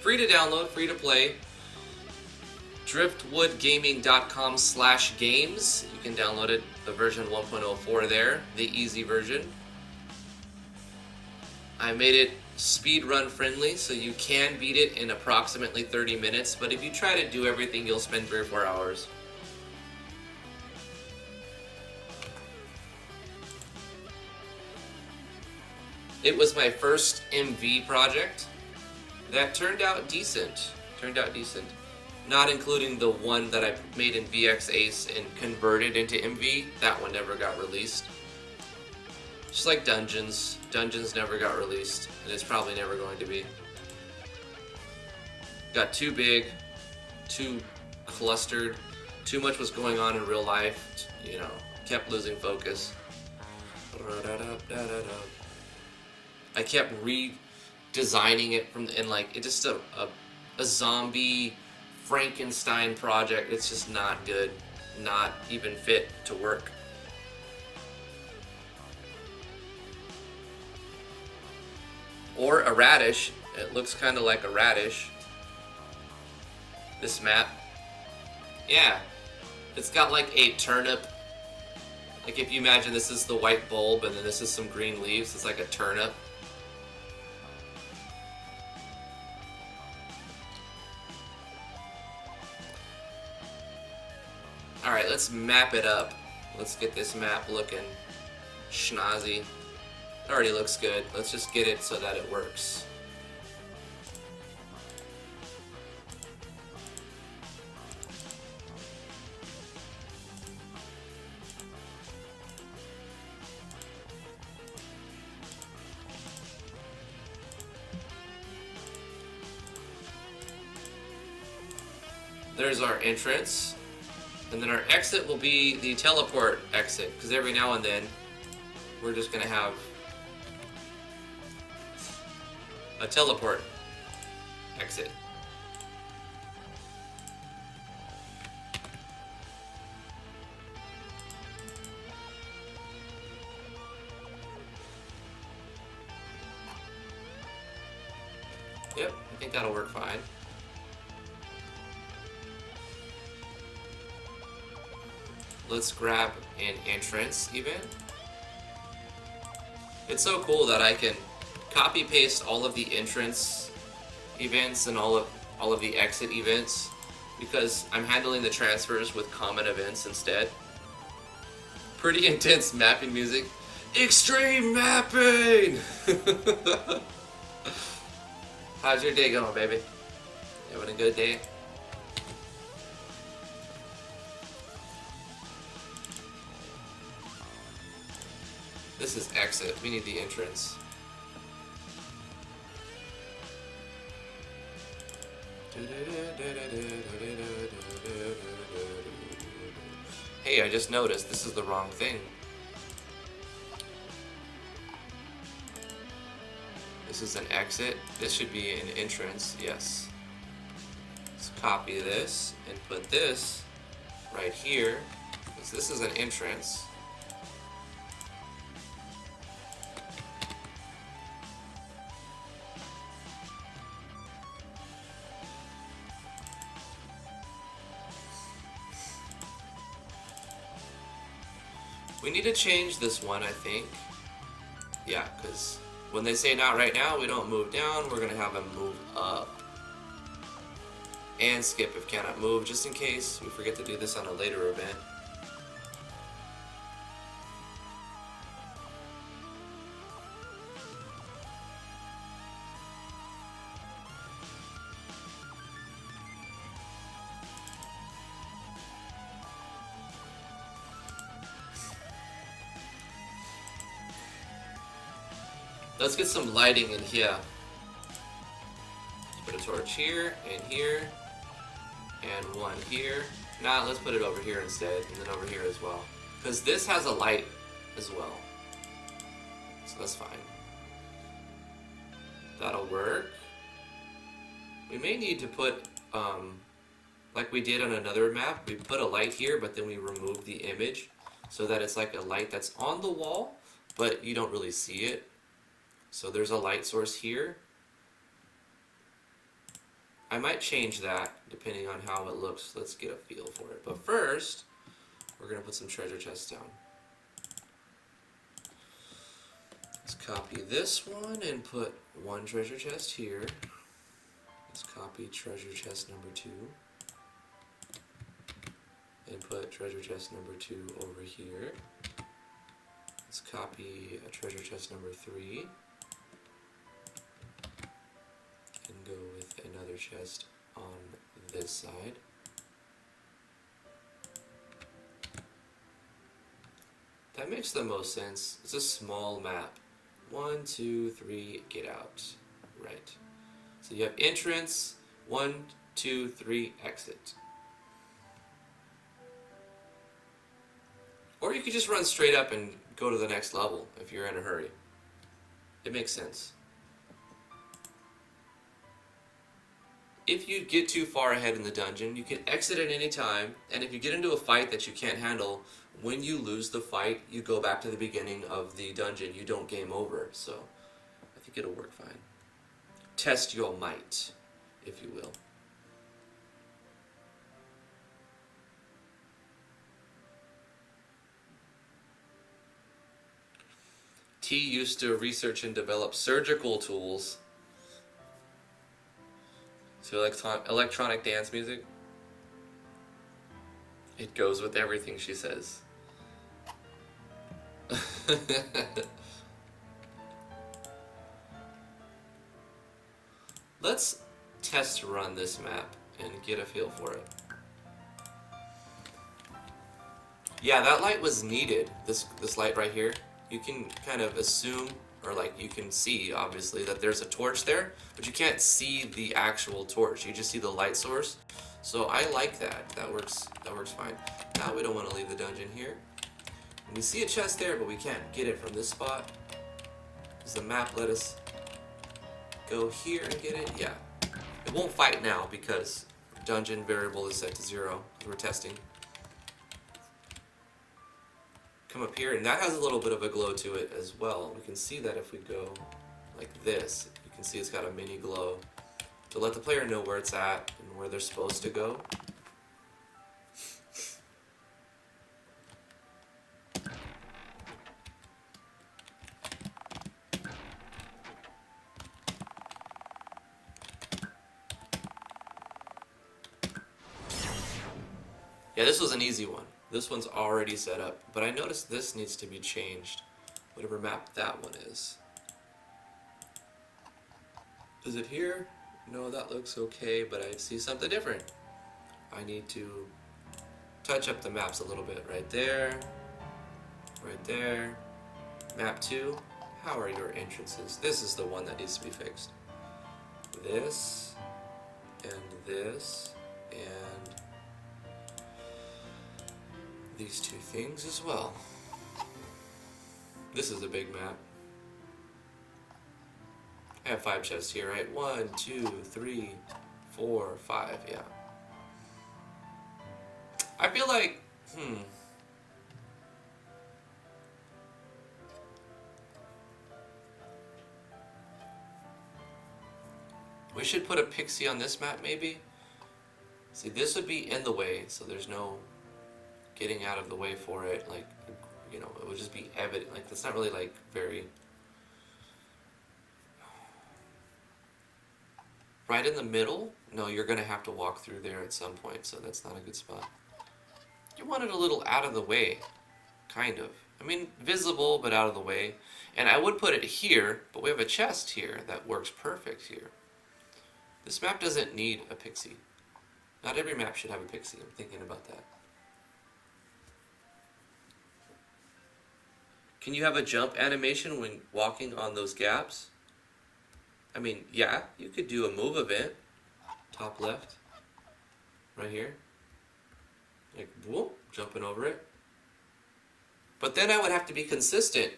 Free to download, free to play. driftwoodgaming.com/games. You can download it, the version 1.04 there, the easy version. I made it speedrun friendly, so you can beat it in approximately 30 minutes, but if you try to do everything, you'll spend 3 or 4 hours. It was my first MV project that turned out decent. Not including the one that I made in VX Ace and converted into MV. That one never got released. Just like Dungeons. Dungeons never got released, and it's probably never going to be. Got too big, too clustered, too much was going on in real life, you know, kept losing focus. I kept redesigning it from the, and like, it's just a zombie Frankenstein project. It's just not good, not even fit to work. Or a radish. It looks kind of like a radish. This map. Yeah. It's got like a turnip. Like if you imagine this is the white bulb and then this is some green leaves, it's like a turnip. Alright, let's map it up. Let's get this map looking schnozzy. It already looks good. Let's just get it so that it works. There's our entrance. And then our exit will be the teleport exit, because every now and then we're just going to have a teleport exit. Yep, I think that'll work fine. Let's grab an entrance even. It's so cool that I can copy paste all of the entrance events and all of the exit events because I'm handling the transfers with common events instead. Pretty intense mapping music. Extreme mapping! How's your day going, baby? You having a good day? This is exit. We need the entrance. Hey, I just noticed this is the wrong thing. This is an exit. This should be an entrance. Yes. Let's copy this and put this right here. Because this is an entrance. We need to change this one, I think. Yeah, because when they say not right now, we don't move down. We're going to have them move up. And skip if cannot move, just in case we forget to do this on a later event. Let's get some lighting in here. Let's put a torch here, and one here. Nah, let's put it over here instead, and then over here as well. Because this has a light as well. So that's fine. That'll work. We may need to put, like we did on another map, we put a light here, but then we remove the image so that it's like a light that's on the wall, but you don't really see it. So there's a light source here. I might change that depending on how it looks. Let's get a feel for it. But first, we're going to put some treasure chests down. Let's copy this one and put one treasure chest here. Let's copy treasure chest number 2. And put treasure chest number 2 over here. Let's copy a treasure chest number 3. And go with another chest on this side. That makes the most sense. It's a small map. 1, 2, 3, get out. Right. So you have entrance, 1, 2, 3, exit. Or you could just run straight up and go to the next level if you're in a hurry. It makes sense. If you get too far ahead in the dungeon, you can exit at any time, and if you get into a fight that you can't handle, when you lose the fight, you go back to the beginning of the dungeon. You don't game over, so I think it'll work fine. Test your might, if you will. T used to research and develop surgical tools. So electronic dance music. It goes with everything she says. Let's test run this map and get a feel for it. Yeah, that light was needed. This light right here. You can kind of assume, or like you can see obviously that there's a torch there, but you can't see the actual torch. You just see the light source. So I like that. That works fine. Now we don't want to leave the dungeon here. We see a chest there, but we can't get it from this spot. Does the map let us go here and get it? Yeah. It won't fight now because dungeon variable is set to 0. We're testing. Come up here, and that has a little bit of a glow to it as well. We can see that if we go like this, you can see it's got a mini glow to let the player know where it's at and where they're supposed to go. Yeah, this was an easy one. This one's already set up, but I noticed this needs to be changed, whatever map that one is. Is it here? No, that looks okay, but I see something different. I need to touch up the maps a little bit. Right there, right there. Map 2, how are your entrances? This is the one that needs to be fixed. This, and this, and these two things as well. This is a big map. I have 5 chests here, right? 1, 2, 3, 4, 5, yeah. I feel like, we should put a pixie on this map, maybe? See, this would be in the way, so there's no getting out of the way for it, like, you know, it would just be evident, like, that's not really, like, very... Right in the middle? No, you're gonna have to walk through there at some point, so that's not a good spot. You want it a little out of the way, kind of. I mean, visible, but out of the way. And I would put it here, but we have a chest here that works perfect here. This map doesn't need a pixie. Not every map should have a pixie, I'm thinking about that. Can you have a jump animation when walking on those gaps? I mean, yeah, you could do a move event. Top left. Right here. Like, whoop, jumping over it. But then I would have to be consistent.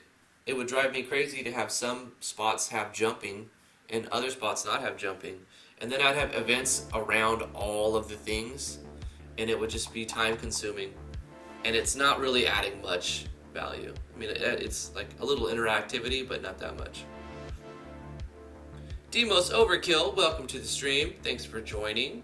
It would drive me crazy to have some spots have jumping and other spots not have jumping. And then I'd have events around all of the things, and it would just be time consuming. And it's not really adding much value. I mean, it's like a little interactivity, but not that much. Demos Overkill, welcome to the stream. Thanks for joining.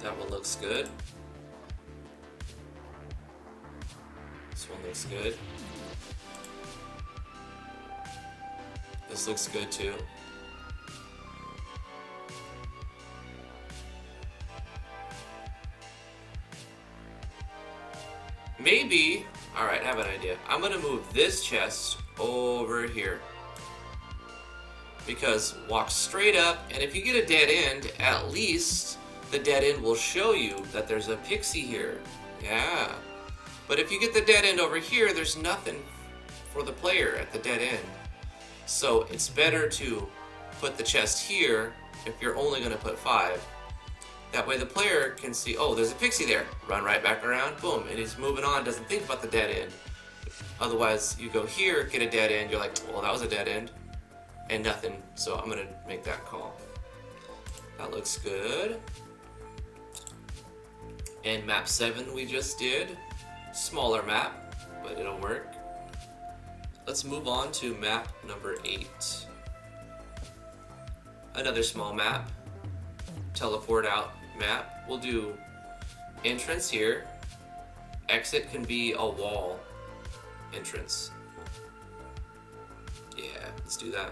That one looks good. This one looks good. This looks good too. Maybe, all right, I have an idea. I'm gonna move this chest over here. Because walk straight up, and if you get a dead end, at least the dead end will show you that there's a pixie here. Yeah. But if you get the dead end over here, there's nothing for the player at the dead end. So it's better to put the chest here if you're only going to put 5. That way the player can see, oh, there's a pixie there. Run right back around, boom, and he's moving on, doesn't think about the dead end. Otherwise, you go here, get a dead end, you're like, well, that was a dead end, and nothing. So I'm going to make that call. That looks good. And map 7 we just did. Smaller map, but it'll work. Let's move on to map number 8. Another small map. Teleport out map. We'll do entrance here. Exit can be a wall entrance. Yeah, let's do that.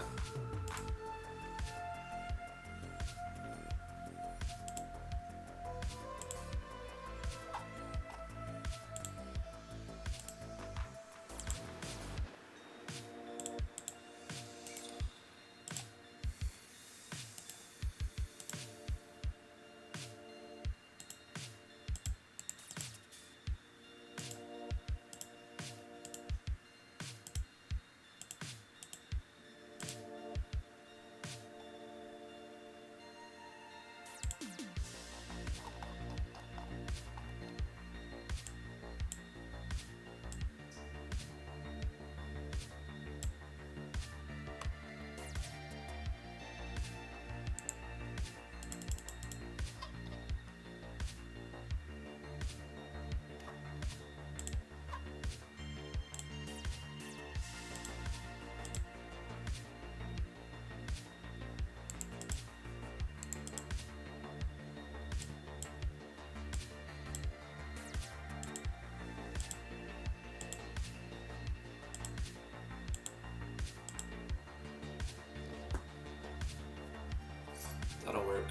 That'll work.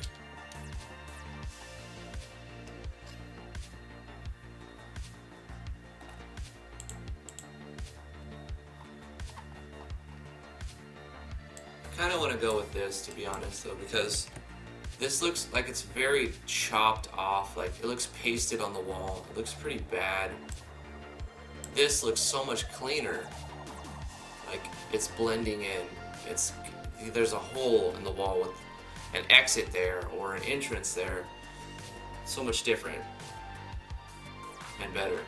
I kind of want to go with this, to be honest, though, because this looks like it's very chopped off. Like, it looks pasted on the wall. It looks pretty bad. This looks so much cleaner. Like, it's blending in. There's a hole in the wall with an exit there or an entrance there. So much different and better.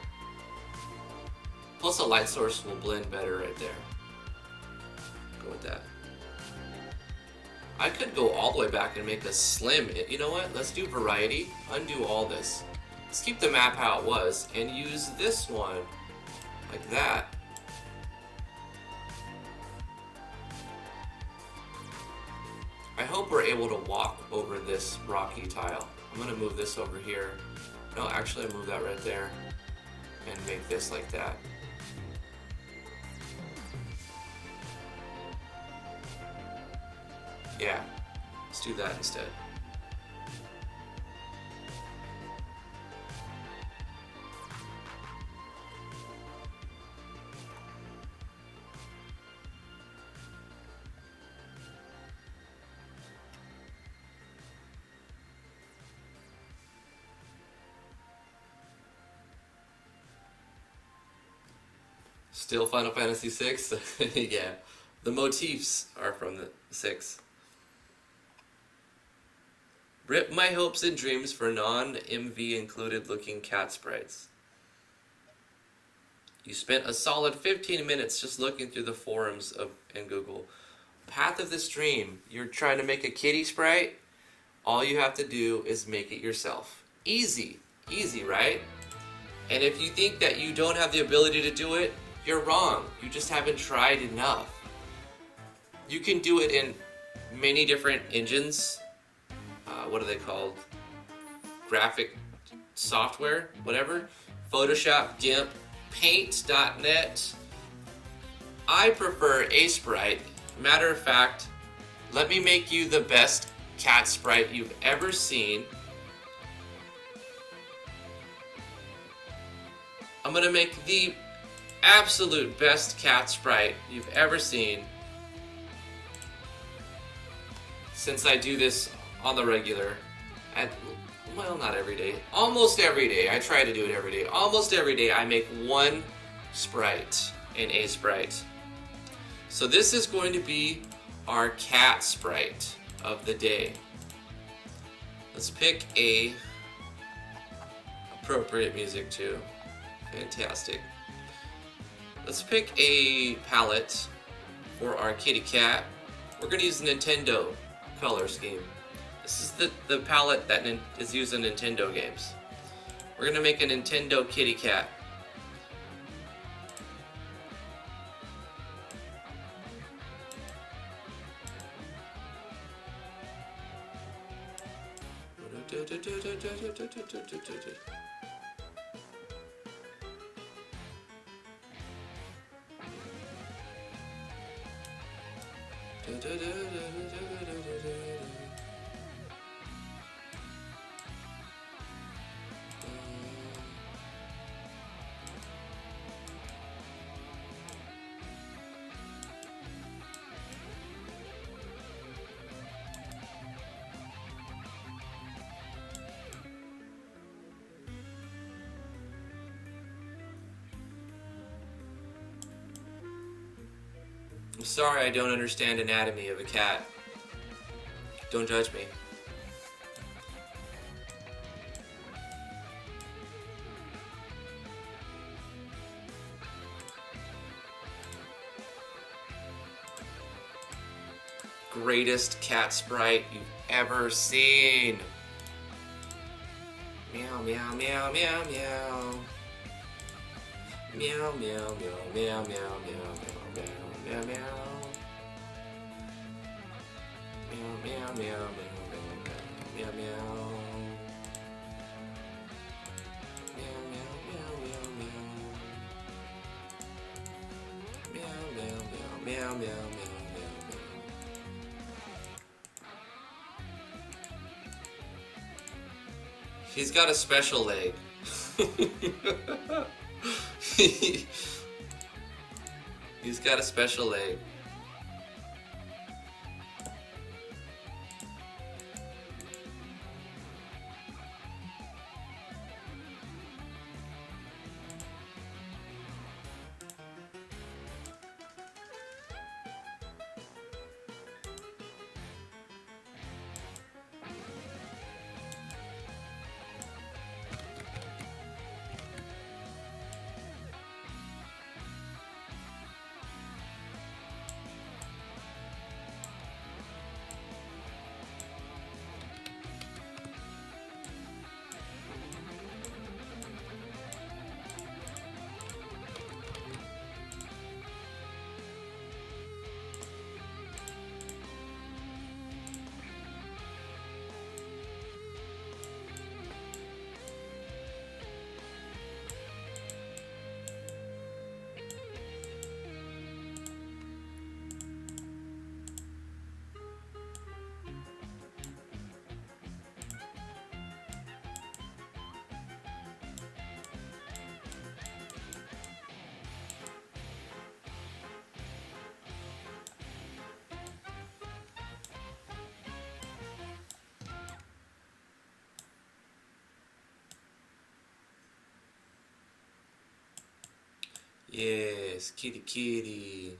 Plus a light source will blend better right there. Go with that. I could go all the way back and make a slim. You know what? Let's do variety. Undo all this. Let's keep the map how it was and use this one like that. I hope we're able to walk over this rocky tile. I'm gonna move this over here. No, actually I move that right there and make this like that. Yeah, let's do that instead. Still Final Fantasy VI? Yeah. The motifs are from the 6. Rip my hopes and dreams for non-MV included looking cat sprites. You spent a solid 15 minutes just looking through the forums in Google. Path of this Dream. You're trying to make a kitty sprite? All you have to do is make it yourself. Easy. Easy, right? And if you think that you don't have the ability to do it, you're wrong. You just haven't tried enough. You can do it in many different engines. What are they called? Graphic software, whatever. Photoshop, GIMP, Paint.net. I prefer a sprite. Matter of fact, let me make you the best cat sprite you've ever seen. I'm gonna make the absolute best cat sprite you've ever seen, since I do this on the regular. Well, not every day. Almost every day. I try to do it every day. Almost every day I make one sprite in a sprite. So this is going to be our cat sprite of the day. Let's pick a appropriate music too. Fantastic. Let's pick a palette for our kitty cat. We're going to use the Nintendo color scheme. This is the palette that is used in Nintendo games. We're going to make a Nintendo kitty cat. I'm sorry I don't understand anatomy of a cat. Don't judge me. Greatest cat sprite you've ever seen. Meow, meow, meow, meow, meow. Meow, meow, meow, meow, meow, meow, meow, meow, meow. Meow, meow, meow, meow, meow, meow. Meow, meow, meow, meow, meow. Meow, meow, meow, meow, meow, meow, meow. He's got a special leg. He's got a special leg. Yes, kitty kitty.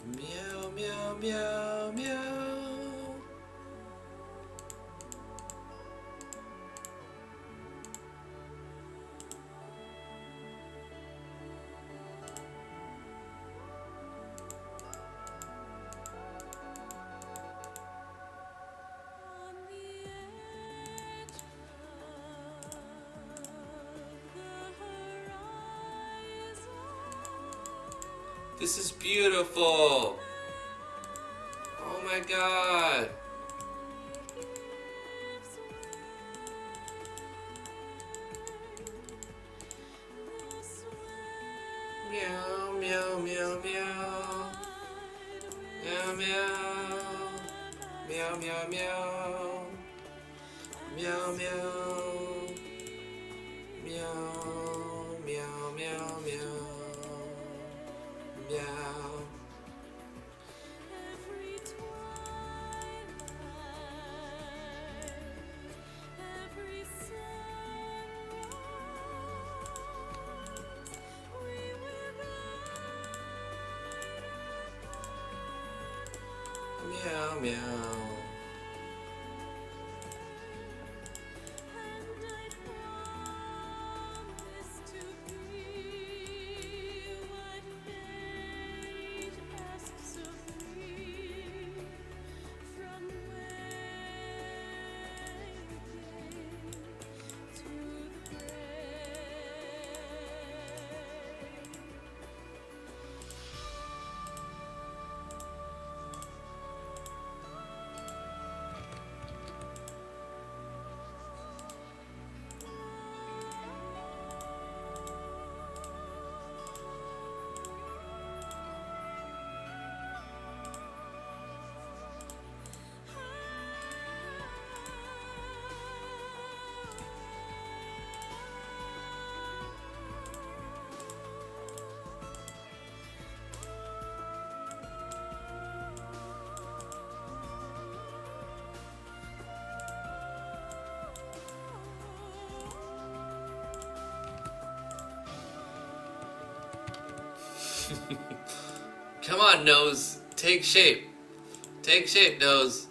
Meow, meow, meow, meow. This is beautiful. Oh my god. Meow, meow, meow, meow. Meow, meow. Meow, meow, meow. Meow, meow. Meow, meow, meow, meow. Meow. Meow, meow. Come on, Nose. Take shape. Take shape, Nose.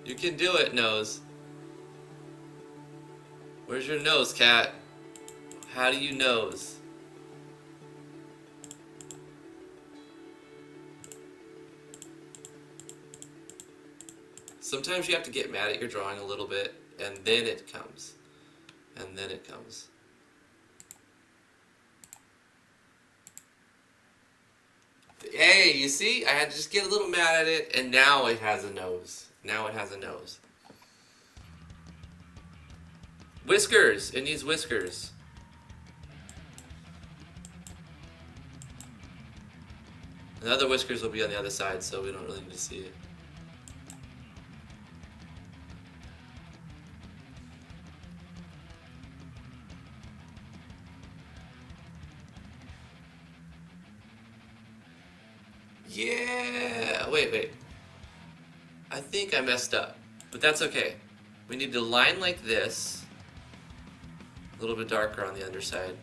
You can do it, Nose. Where's your nose, cat? How do you nose? Sometimes you have to get mad at your drawing a little bit, and then it comes. And then it comes. Hey, you see? I had to just get a little mad at it, and now it has a nose. Now it has a nose. Whiskers! It needs whiskers. And the other whiskers will be on the other side, so we don't really need to see it. Yeah! Wait. I think I messed up, but that's okay. We need to line like this. A little bit darker on the underside.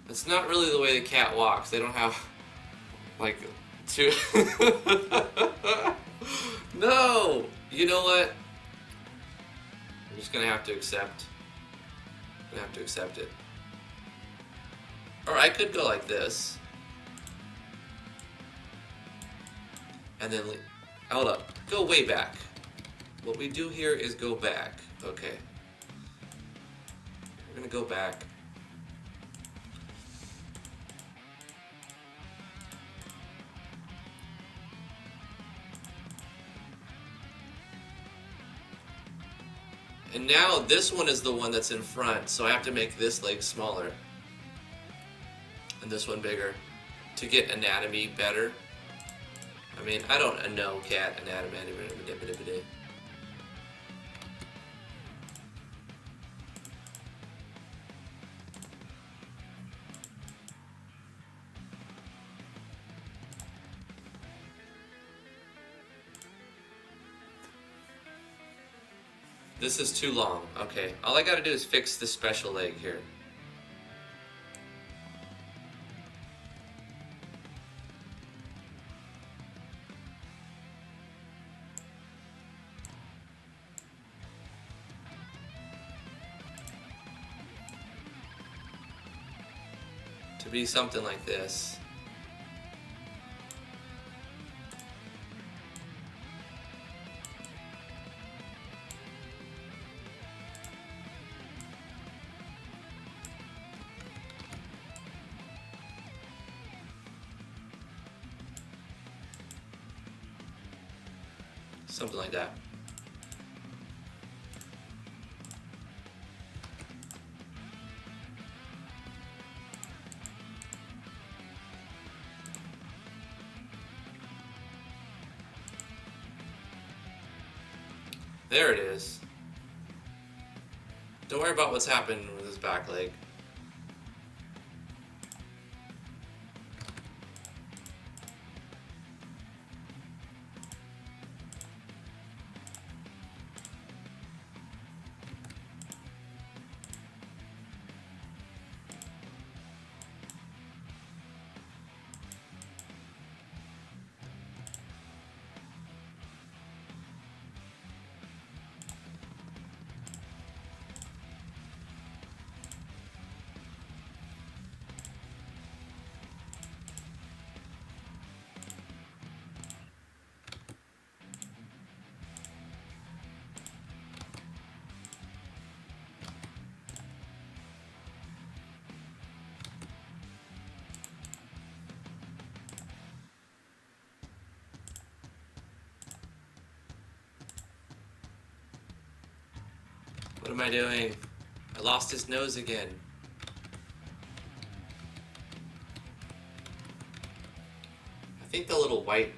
It's not really the way the cat walks. They don't have, like, two... No! You know what? I'm just gonna have to accept. I'm gonna have to accept it. Or I could go like this. And then, hold up. Go way back. What we do here is go back. Okay. We're gonna go back. And now this one is the one that's in front, so I have to make this leg smaller. And this one bigger. To get anatomy better. I mean, I don't know cat anatomy. This is too long. Okay, all I gotta do is fix this special leg here. To be something like this. Something like that. There it is. Don't worry about what's happened with his back leg. What am I doing? I lost his nose again. I think the little white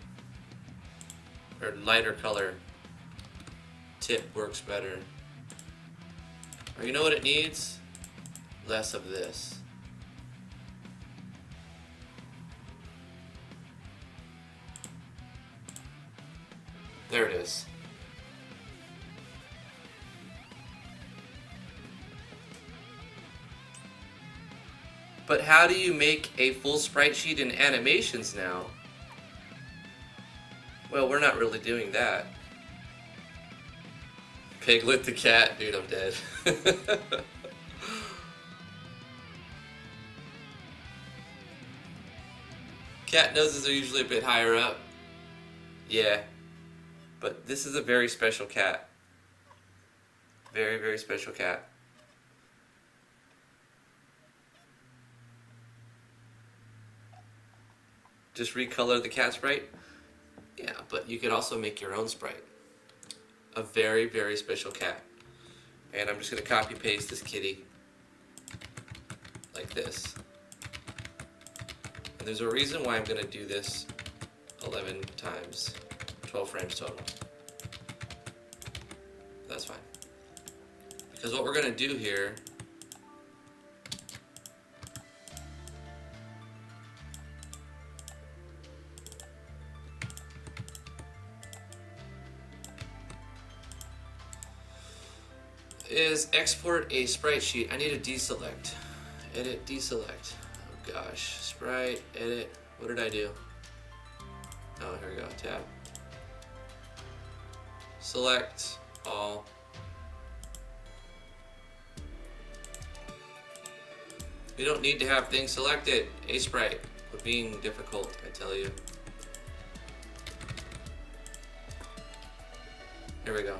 or lighter color tip works better. Or you know what it needs? Less of this. There it is. But how do you make a full sprite sheet in animations now? Well, we're not really doing that. Piglet the cat, dude, I'm dead. Cat noses are usually a bit higher up. Yeah. But this is a very special cat. Very, very special cat. Just recolor the cat sprite? Yeah, but you could also make your own sprite. A very, very special cat. And I'm just going to copy paste this kitty like this. And there's a reason why I'm going to do this 11 times, 12 frames total. That's fine. Because what we're going to do here is export a sprite sheet. I need to deselect. Edit, deselect. Oh gosh. Sprite, edit. What did I do? Oh, here we go. Tab. Select all. We don't need to have things selected. A sprite. We're being difficult, I tell you. Here we go.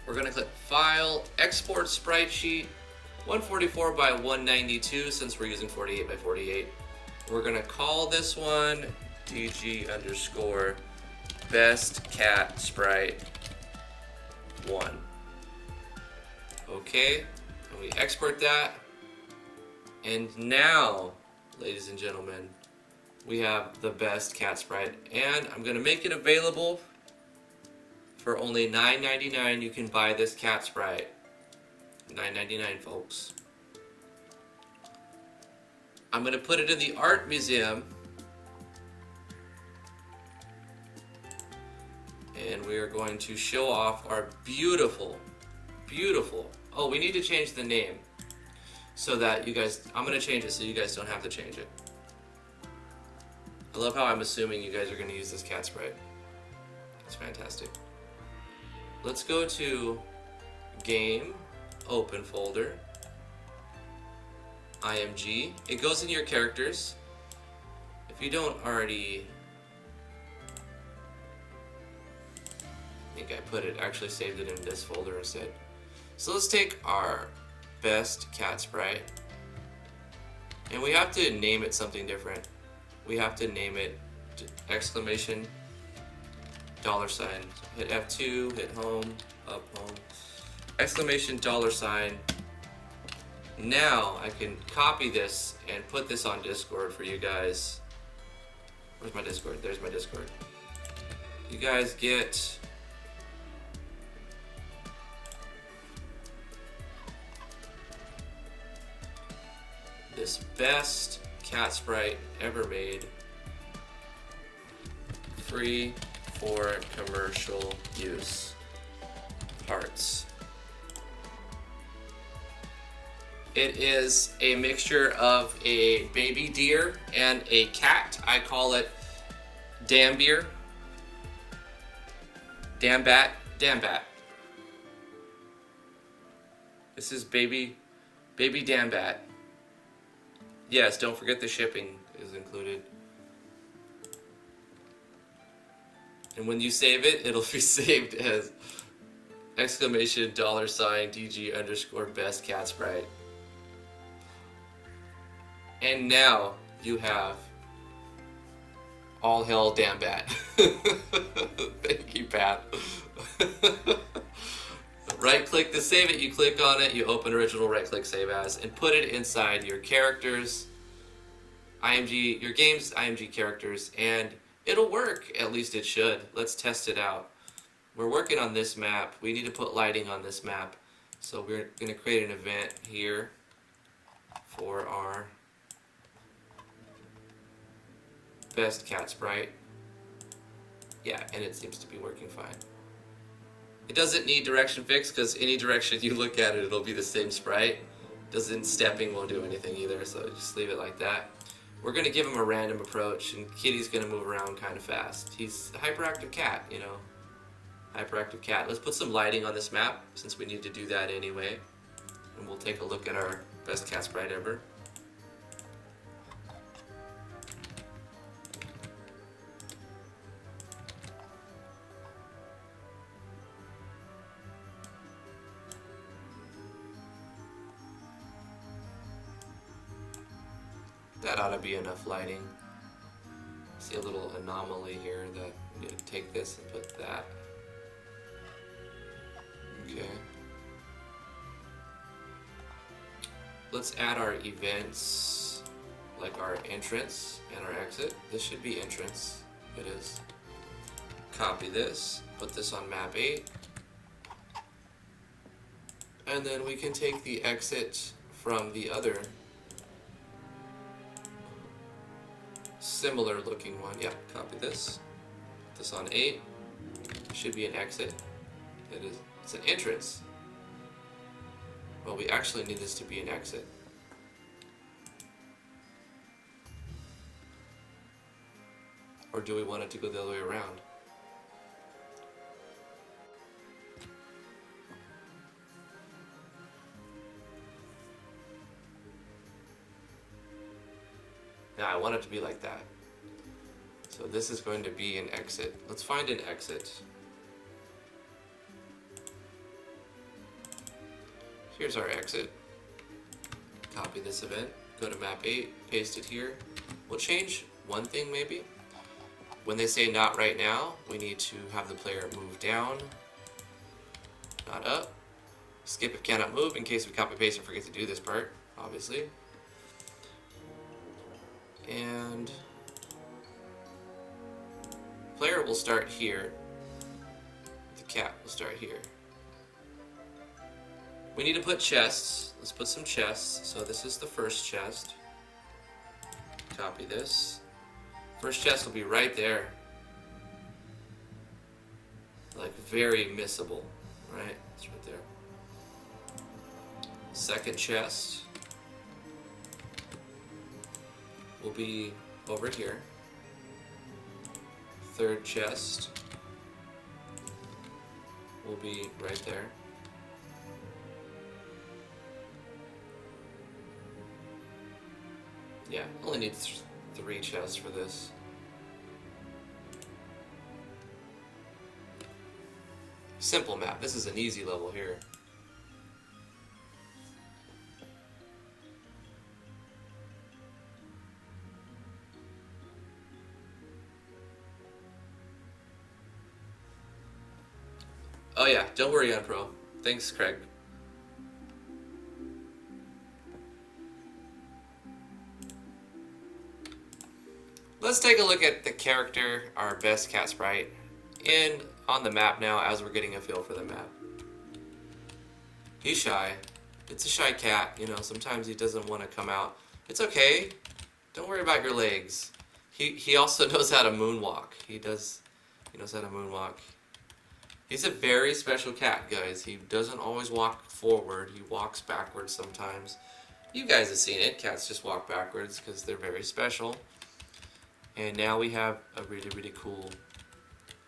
We're going to click File, Export Sprite Sheet, 144 by 192 since we're using 48 by 48. We're going to call this one DG_, best cat sprite 1. Okay, and we export that. And now, ladies and gentlemen, we have the best cat sprite. And I'm going to make it available for only $9.99. You can buy this cat sprite. $9.99, folks. I'm going to put it in the art museum. And we are going to show off our beautiful, beautiful... Oh, we need to change the name so that you guys... I'm going to change it so you guys don't have to change it. I love how I'm assuming you guys are going to use this cat sprite. It's fantastic. Let's go to Game, Open Folder, IMG. It goes in your characters. If you don't already... I think I actually saved it in this folder instead. So let's take our best cat sprite, and we have to name it something different. We have to name it exclamation $. Hit F2, hit home, up home, exclamation $. Now I can copy this and put this on Discord for you guys. Where's my Discord? There's my Discord. You guys get this best cat sprite ever made, free for commercial use. Parts. It is a mixture of a baby deer and a cat. I call it Dambeer. Dambat. Dambat. This is baby Dambat. Yes, don't forget the shipping is included. And when you save it, it'll be saved as exclamation $DG underscore best cat sprite. And now you have all hell Dambat. Thank you, Pat. Right click to save it, you click on it, you open original, right click save as, and put it inside your characters, IMG, your game's IMG characters, and it'll work. At least it should. Let's test it out. We're working on this map. We need to put lighting on this map. So we're going to create an event here for our best cat sprite. Yeah, and it seems to be working fine. It doesn't need direction fix because any direction you look at it, it'll be the same sprite. Stepping won't do anything either, so just leave it like that. We're going to give him a random approach, and Kitty's going to move around kind of fast. He's a hyperactive cat, you know. Hyperactive cat. Let's put some lighting on this map, since we need to do that anyway. And we'll take a look at our best cat sprite ever. That ought to be enough lighting. See a little anomaly here that I'm going to take this and put that. Okay. Let's add our events, like our entrance and our exit. This should be entrance. It is. Copy this, put this on map 8. And then we can take the exit from the other similar looking one. Yeah, copy this. Put this on 8. Should be an exit. It is. It's an entrance. Well, we actually need this to be an exit. Or do we want it to go the other way around? Now I want it to be like that. So this is going to be an exit. Let's find an exit. Here's our exit. Copy this event, go to map 8, paste it here. We'll change one thing maybe. when they say not right now, we need to have the player move down, not up. Skip if cannot move in case we copy paste and forget to do this part, obviously. And player will start here. The cat will start here. We need to put chests. Let's put some chests. So this is the first chest. Copy this. First chest will be right there. Like very missable, right? It's right there. Second chest will be over here. Third chest will be right there. Yeah, only need 3 chests for this. Simple map. This is an easy level here. Oh yeah, don't worry, Unpro. Thanks, Craig. Let's take a look at the character, our best cat sprite, and on the map now as we're getting a feel for the map. He's shy. It's a shy cat, you know, sometimes he doesn't want to come out. It's okay. Don't worry about your legs. He also knows how to moonwalk. He knows how to moonwalk. He's a very special cat, guys. He doesn't always walk forward. He walks backwards sometimes. You guys have seen it. Cats just walk backwards because they're very special. And now we have a really, really cool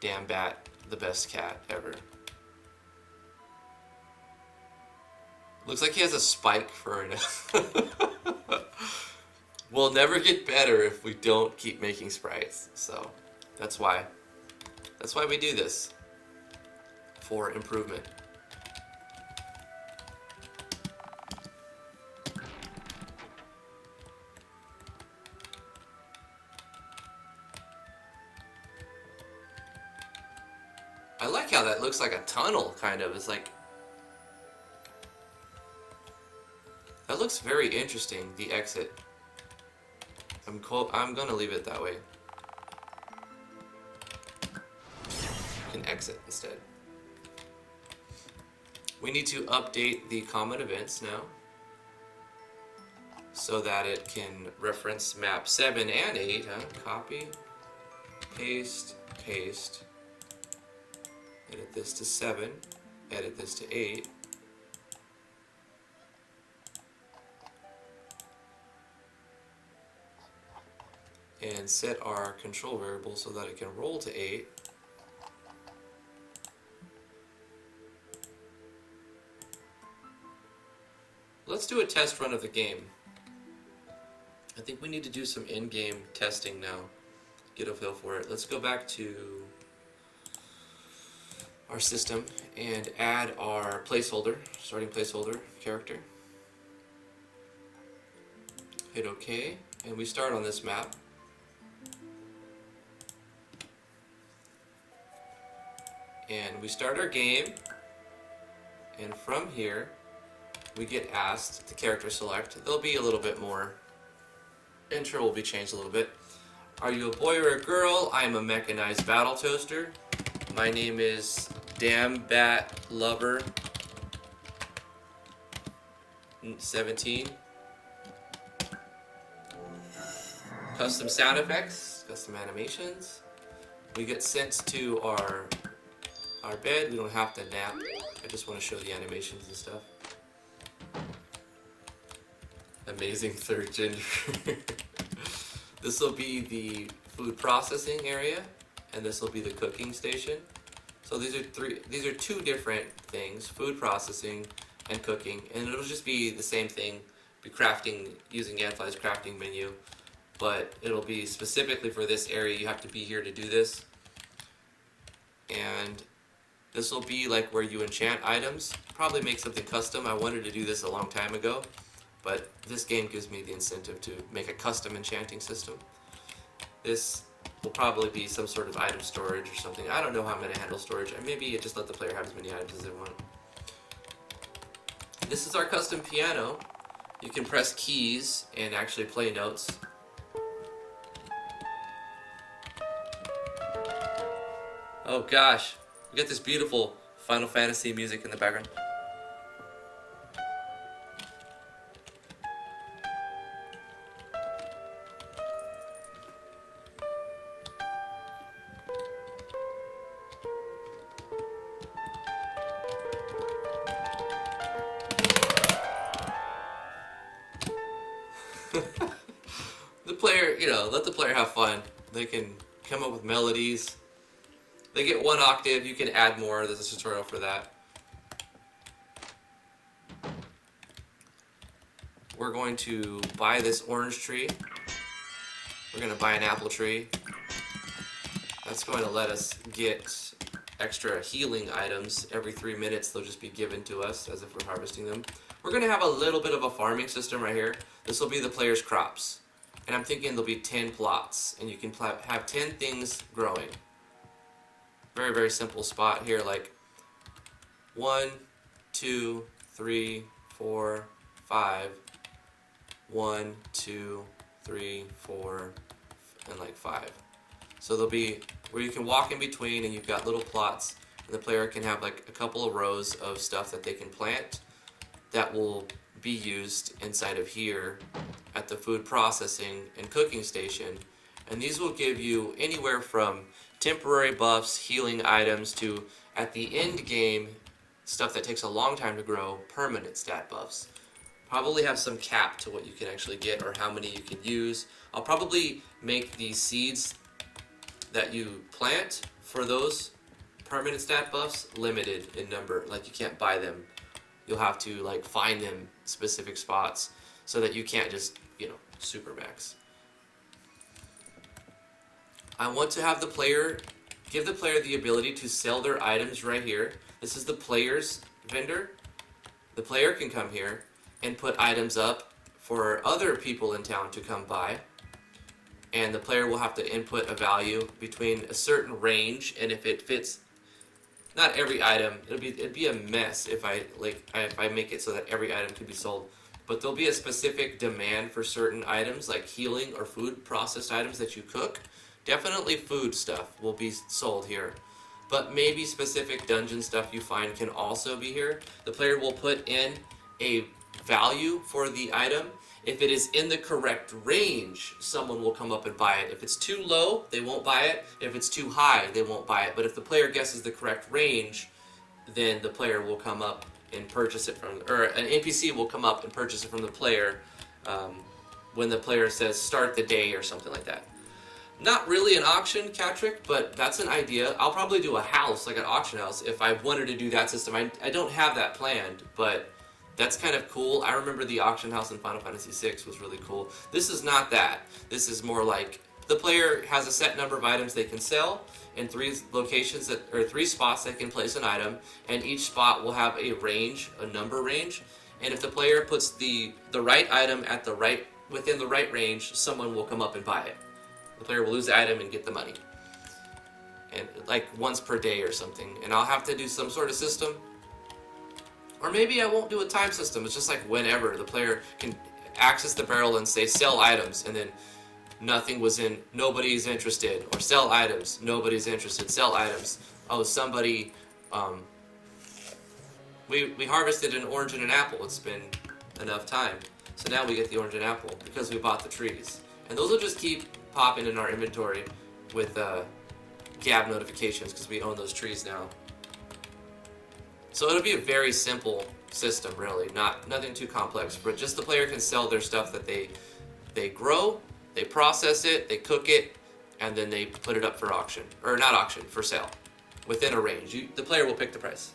damn bat, the best cat ever. Looks like he has a spike for it. We'll never get better if we don't keep making sprites. So that's why we do this, for improvement. I like how that looks like a tunnel, kind of. It's like, that looks very interesting, the exit. I'm gonna leave it that way. You can exit instead. We need to update the common events now so that it can reference map 7 and 8. Copy, paste, paste. Edit this to 7, edit this to 8. And set our control variable so that it can roll to 8. Let's do a test run of the game. I think we need to do some in-game testing now. Get a feel for it. Let's go back to our system and add our placeholder, starting placeholder character. Hit OK, and we start on this map. And we start our game, and from here we get asked to character select. There'll be a little bit more. Intro will be changed a little bit. Are you a boy or a girl? I am a mechanized battle toaster. My name is Damn Bat Lover 17. Custom sound effects, custom animations. We get sent to our bed. We don't have to nap. I just want to show the animations and stuff. Amazing third gender. This will be the food processing area, and this will be the cooking station. So these are 2 different things: food processing and cooking, and it'll just be the same thing. Be crafting using Gadfly's crafting menu, but it'll be specifically for this area. You have to be here to do this, and this will be like where you enchant items. Probably make something custom. I wanted to do this a long time ago, but this game gives me the incentive to make a custom enchanting system. This will probably be some sort of item storage or something. I don't know how I'm going to handle storage. Maybe just let the player have as many items as they want. This is our custom piano. You can press keys and actually play notes. Oh gosh, we got this beautiful Final Fantasy music in the background. The player, let the player have fun. They can come up with melodies. They get 1 octave, you can add more, there's a tutorial for that. We're going to buy this orange tree. We're going to buy an apple tree. That's going to let us get extra healing items. Every 3 minutes they'll just be given to us as if we're harvesting them. We're going to have a little bit of a farming system right here. This will be the player's crops. And I'm thinking there'll be 10 plots, and you can have 10 things growing. Very, very simple spot here, like 1, 2, 3, 4, 5, 1, 2, 3, 4, and like 5. So there'll be where you can walk in between, and you've got little plots, and the player can have like a couple of rows of stuff that they can plant that will be used inside of here at the food processing and cooking station. And these will give you anywhere from temporary buffs, healing items, to, at the end game, stuff that takes a long time to grow, permanent stat buffs. Probably have some cap to what you can actually get or how many you can use. I'll probably make these seeds that you plant for those permanent stat buffs limited in number. Like, you can't buy them. You'll have to like find them specific spots so that you can't just, super max. I want to have the player, give the player the ability to sell their items right here. This is the player's vendor. The player can come here and put items up for other people in town to come buy. And the player will have to input a value between a certain range, and if it fits, not every item, it'd be a mess if I make it so that every item can be sold. But there'll be a specific demand for certain items, like healing or food processed items that you cook. Definitely food stuff will be sold here. But maybe specific dungeon stuff you find can also be here. The player will put in a value for the item. If it is in the correct range, someone will come up and buy it. If it's too low, they won't buy it. If it's too high, they won't buy it. But if the player guesses the correct range, then the player will come up and purchase it from, or an NPC will come up and purchase it from the player when the player says start the day or something like that. Not really an auction, Catrick, but that's an idea. I'll probably do a house, like an auction house, if I wanted to do that system. I don't have that planned, but that's kind of cool. I remember the auction house in Final Fantasy VI was really cool. This is not that. This is more like the player has a set number of items they can sell in 3 locations or 3 spots they can place an item, and each spot will have a range, a number range. And if the player puts the right item at within the right range, someone will come up and buy it. The player will lose the item and get the money. And like once per day or something. And I'll have to do some sort of system. Or maybe I won't do a time system. It's just like whenever the player can access the barrel and say sell items, and then nobody's interested. Or sell items, nobody's interested. Sell items. Oh, somebody, we harvested an orange and an apple. It's been enough time. So now we get the orange and apple because we bought the trees. And those will just keep popping in our inventory with Gab notifications because we own those trees now. So it'll be a very simple system, really, nothing too complex, but just the player can sell their stuff that they grow, they process it, they cook it, and then they put it up for auction, or not auction, for sale, within a range. The player will pick the price.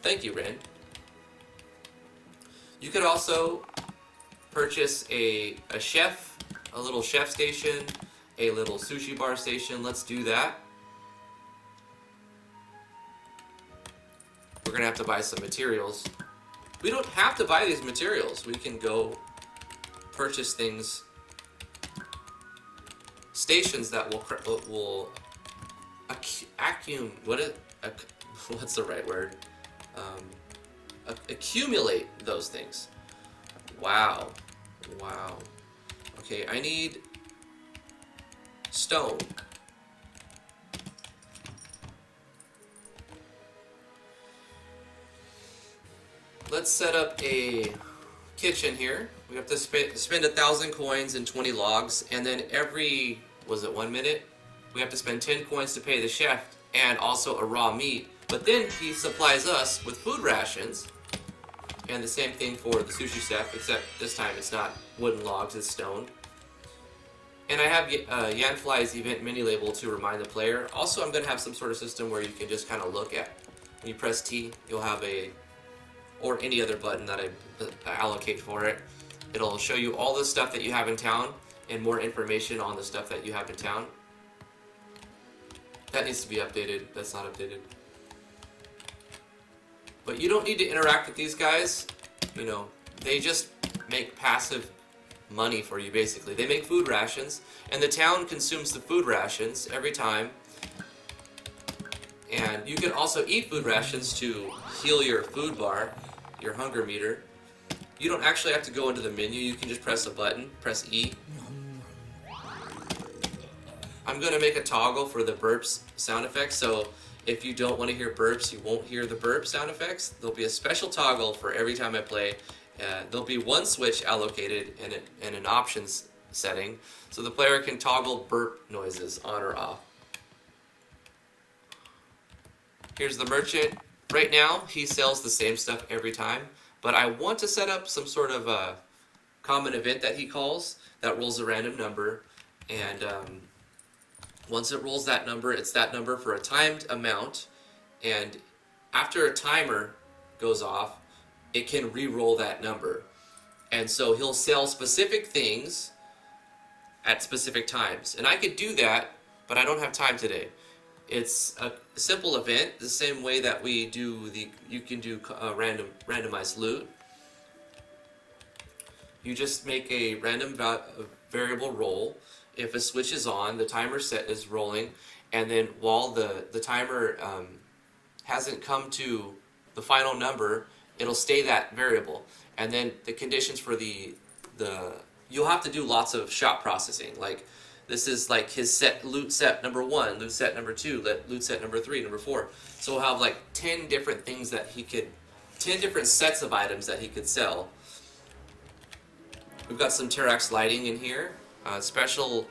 Thank you, Ren. You could also purchase a chef, a little chef station, a little sushi bar station. Let's do that. We're gonna have to buy some materials. We don't have to buy these materials. We can go purchase things stations that will what's the right word? Accumulate those things. Wow. Wow. Okay, I need stone. Let's set up a kitchen here. We have to spend 1,000 coins and 20 logs, and then every, was it 1 minute? We have to spend 10 coins to pay the chef and also a raw meat. But then he supplies us with food rations, and the same thing for the sushi chef, except this time it's not wooden logs, it's stone. And I have Yanfly's event mini label to remind the player. Also, I'm going to have some sort of system where you can just kind of look at. When you press T, you'll have or any other button that I allocate for it. It'll show you all the stuff that you have in town and more information on the stuff that you have in town. That needs to be updated. That's not updated. But you don't need to interact with these guys. You know, they just make passive money for you, basically. They make food rations, and the town consumes the food rations every time. And you can also eat food rations to heal your food bar, your hunger meter. You don't actually have to go into the menu. You can just press a button, press E. I'm going to make a toggle for the burps sound effects, so if you don't want to hear burps, you won't hear the burp sound effects. There'll be a special toggle for every time I play. There'll be one switch allocated in an options setting, so the player can toggle burp noises on or off. Here's the merchant. Right now, he sells the same stuff every time, but I want to set up some sort of a common event that he calls that rolls a random number, and once it rolls that number, it's that number for a timed amount, and after a timer goes off, it can re-roll that number. And so he'll sell specific things at specific times. And I could do that, but I don't have time today. It's a simple event, the same way that we do you can do randomized loot. You just make a random variable roll. If a switch is on, the timer set is rolling, and then while the timer hasn't come to the final number, it'll stay that variable. And then the conditions for you'll have to do lots of shop processing. Like, this is like his loot set number 1, loot set number 2, loot set number 3, number 4. So we'll have like 10 different things 10 different sets of items that he could sell. We've got some Terax lighting in here. Special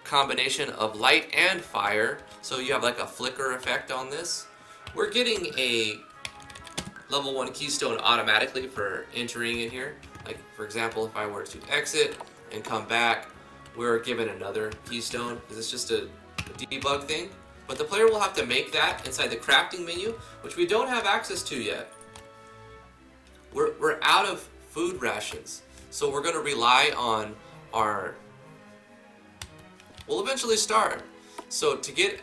combination of light and fire, so you have like a flicker effect on this. We're getting a level 1 keystone automatically for entering in here. Like, for example, if I were to exit and come back, we're given another keystone, because it's just a debug thing. But the player will have to make that inside the crafting menu, which we don't have access to yet. We're out of food rations, so we're going to rely on we'll eventually starve. So to get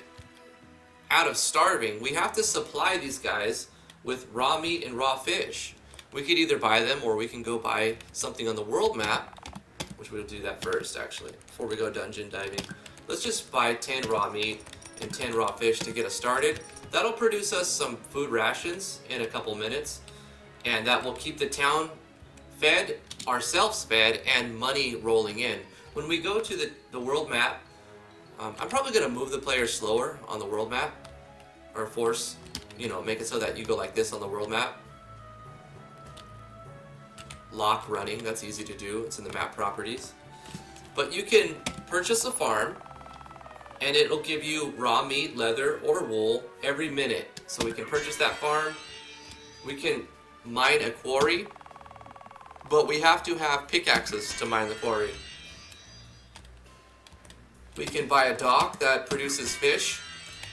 out of starving, we have to supply these guys with raw meat and raw fish. We could either buy them, or we can go buy something on the world map, which we'll do that first actually, before we go dungeon diving. Let's just buy 10 raw meat and 10 raw fish to get us started. That'll produce us some food rations in a couple minutes, and that will keep the town fed, ourselves fed, and money rolling in. When we go to the world map, I'm probably going to move the player slower on the world map, or force, make it so that you go like this on the world map. Lock running, that's easy to do, it's in the map properties. But you can purchase a farm, and it'll give you raw meat, leather, or wool every minute. So we can purchase that farm, we can mine a quarry, but we have to have pickaxes to mine the quarry. We can buy a dock that produces fish.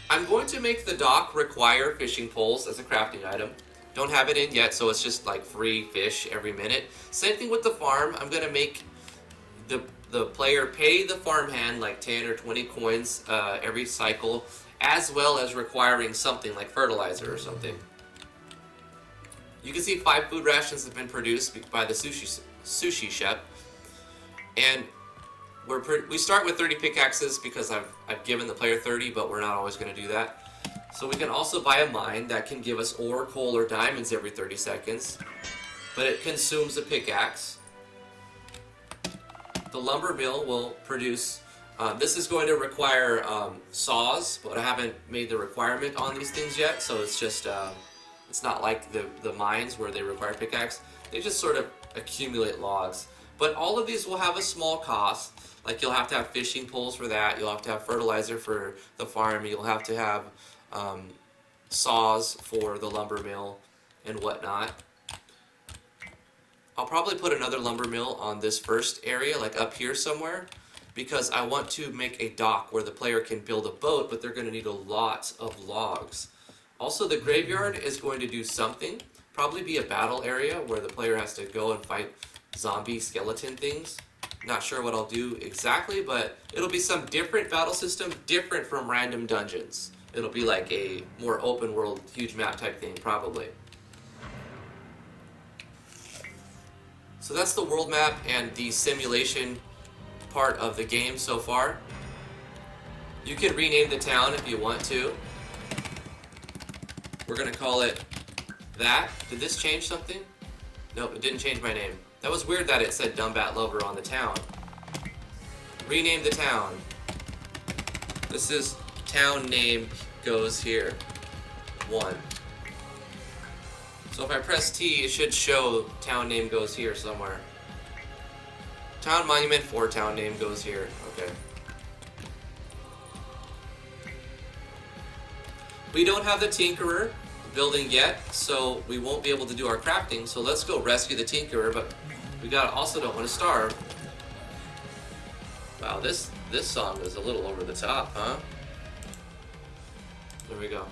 I'm going to make the dock require fishing poles as a crafting item. Don't have it in yet, so it's just like free fish every minute. Same thing with the farm. I'm going to make the player pay the farmhand like 10 or 20 coins every cycle, as well as requiring something like fertilizer or something. You can see 5 food rations have been produced by the sushi chef, and we start with 30 pickaxes because I've given the player 30, but we're not always going to do that. So we can also buy a mine that can give us ore, coal, or diamonds every 30 seconds, but it consumes a pickaxe. The lumber mill will produce. This is going to require saws, but I haven't made the requirement on these things yet, so it's just it's not like the mines where they require pickaxe. They just sort of accumulate logs. But all of these will have a small cost. Like you'll have to have fishing poles for that. You'll have to have fertilizer for the farm. You'll have to have saws for the lumber mill and whatnot. I'll probably put another lumber mill on this first area, like up here somewhere, because I want to make a dock where the player can build a boat, but they're going to need a lot of logs. Also, the graveyard is going to do something. Probably be a battle area where the player has to go and fight zombie skeleton things. Not sure what I'll do exactly, but it'll be some different battle system, different from random dungeons. It'll be like a more open world, huge map type thing, probably. So that's the world map and the simulation part of the game so far. You can rename the town if you want to. We're going to call it that. Did this change something? Nope, it didn't change my name. That was weird that it said Dumbat Lover on the town. Rename the town. This is town name goes here. 1. So if I press T, it should show town name goes here somewhere. Town monument for town name goes here. Okay. We don't have the Tinkerer building yet, so we won't be able to do our crafting. So let's go rescue the Tinkerer, but we also don't want to starve. Wow, this song is a little over the top, huh? There we go.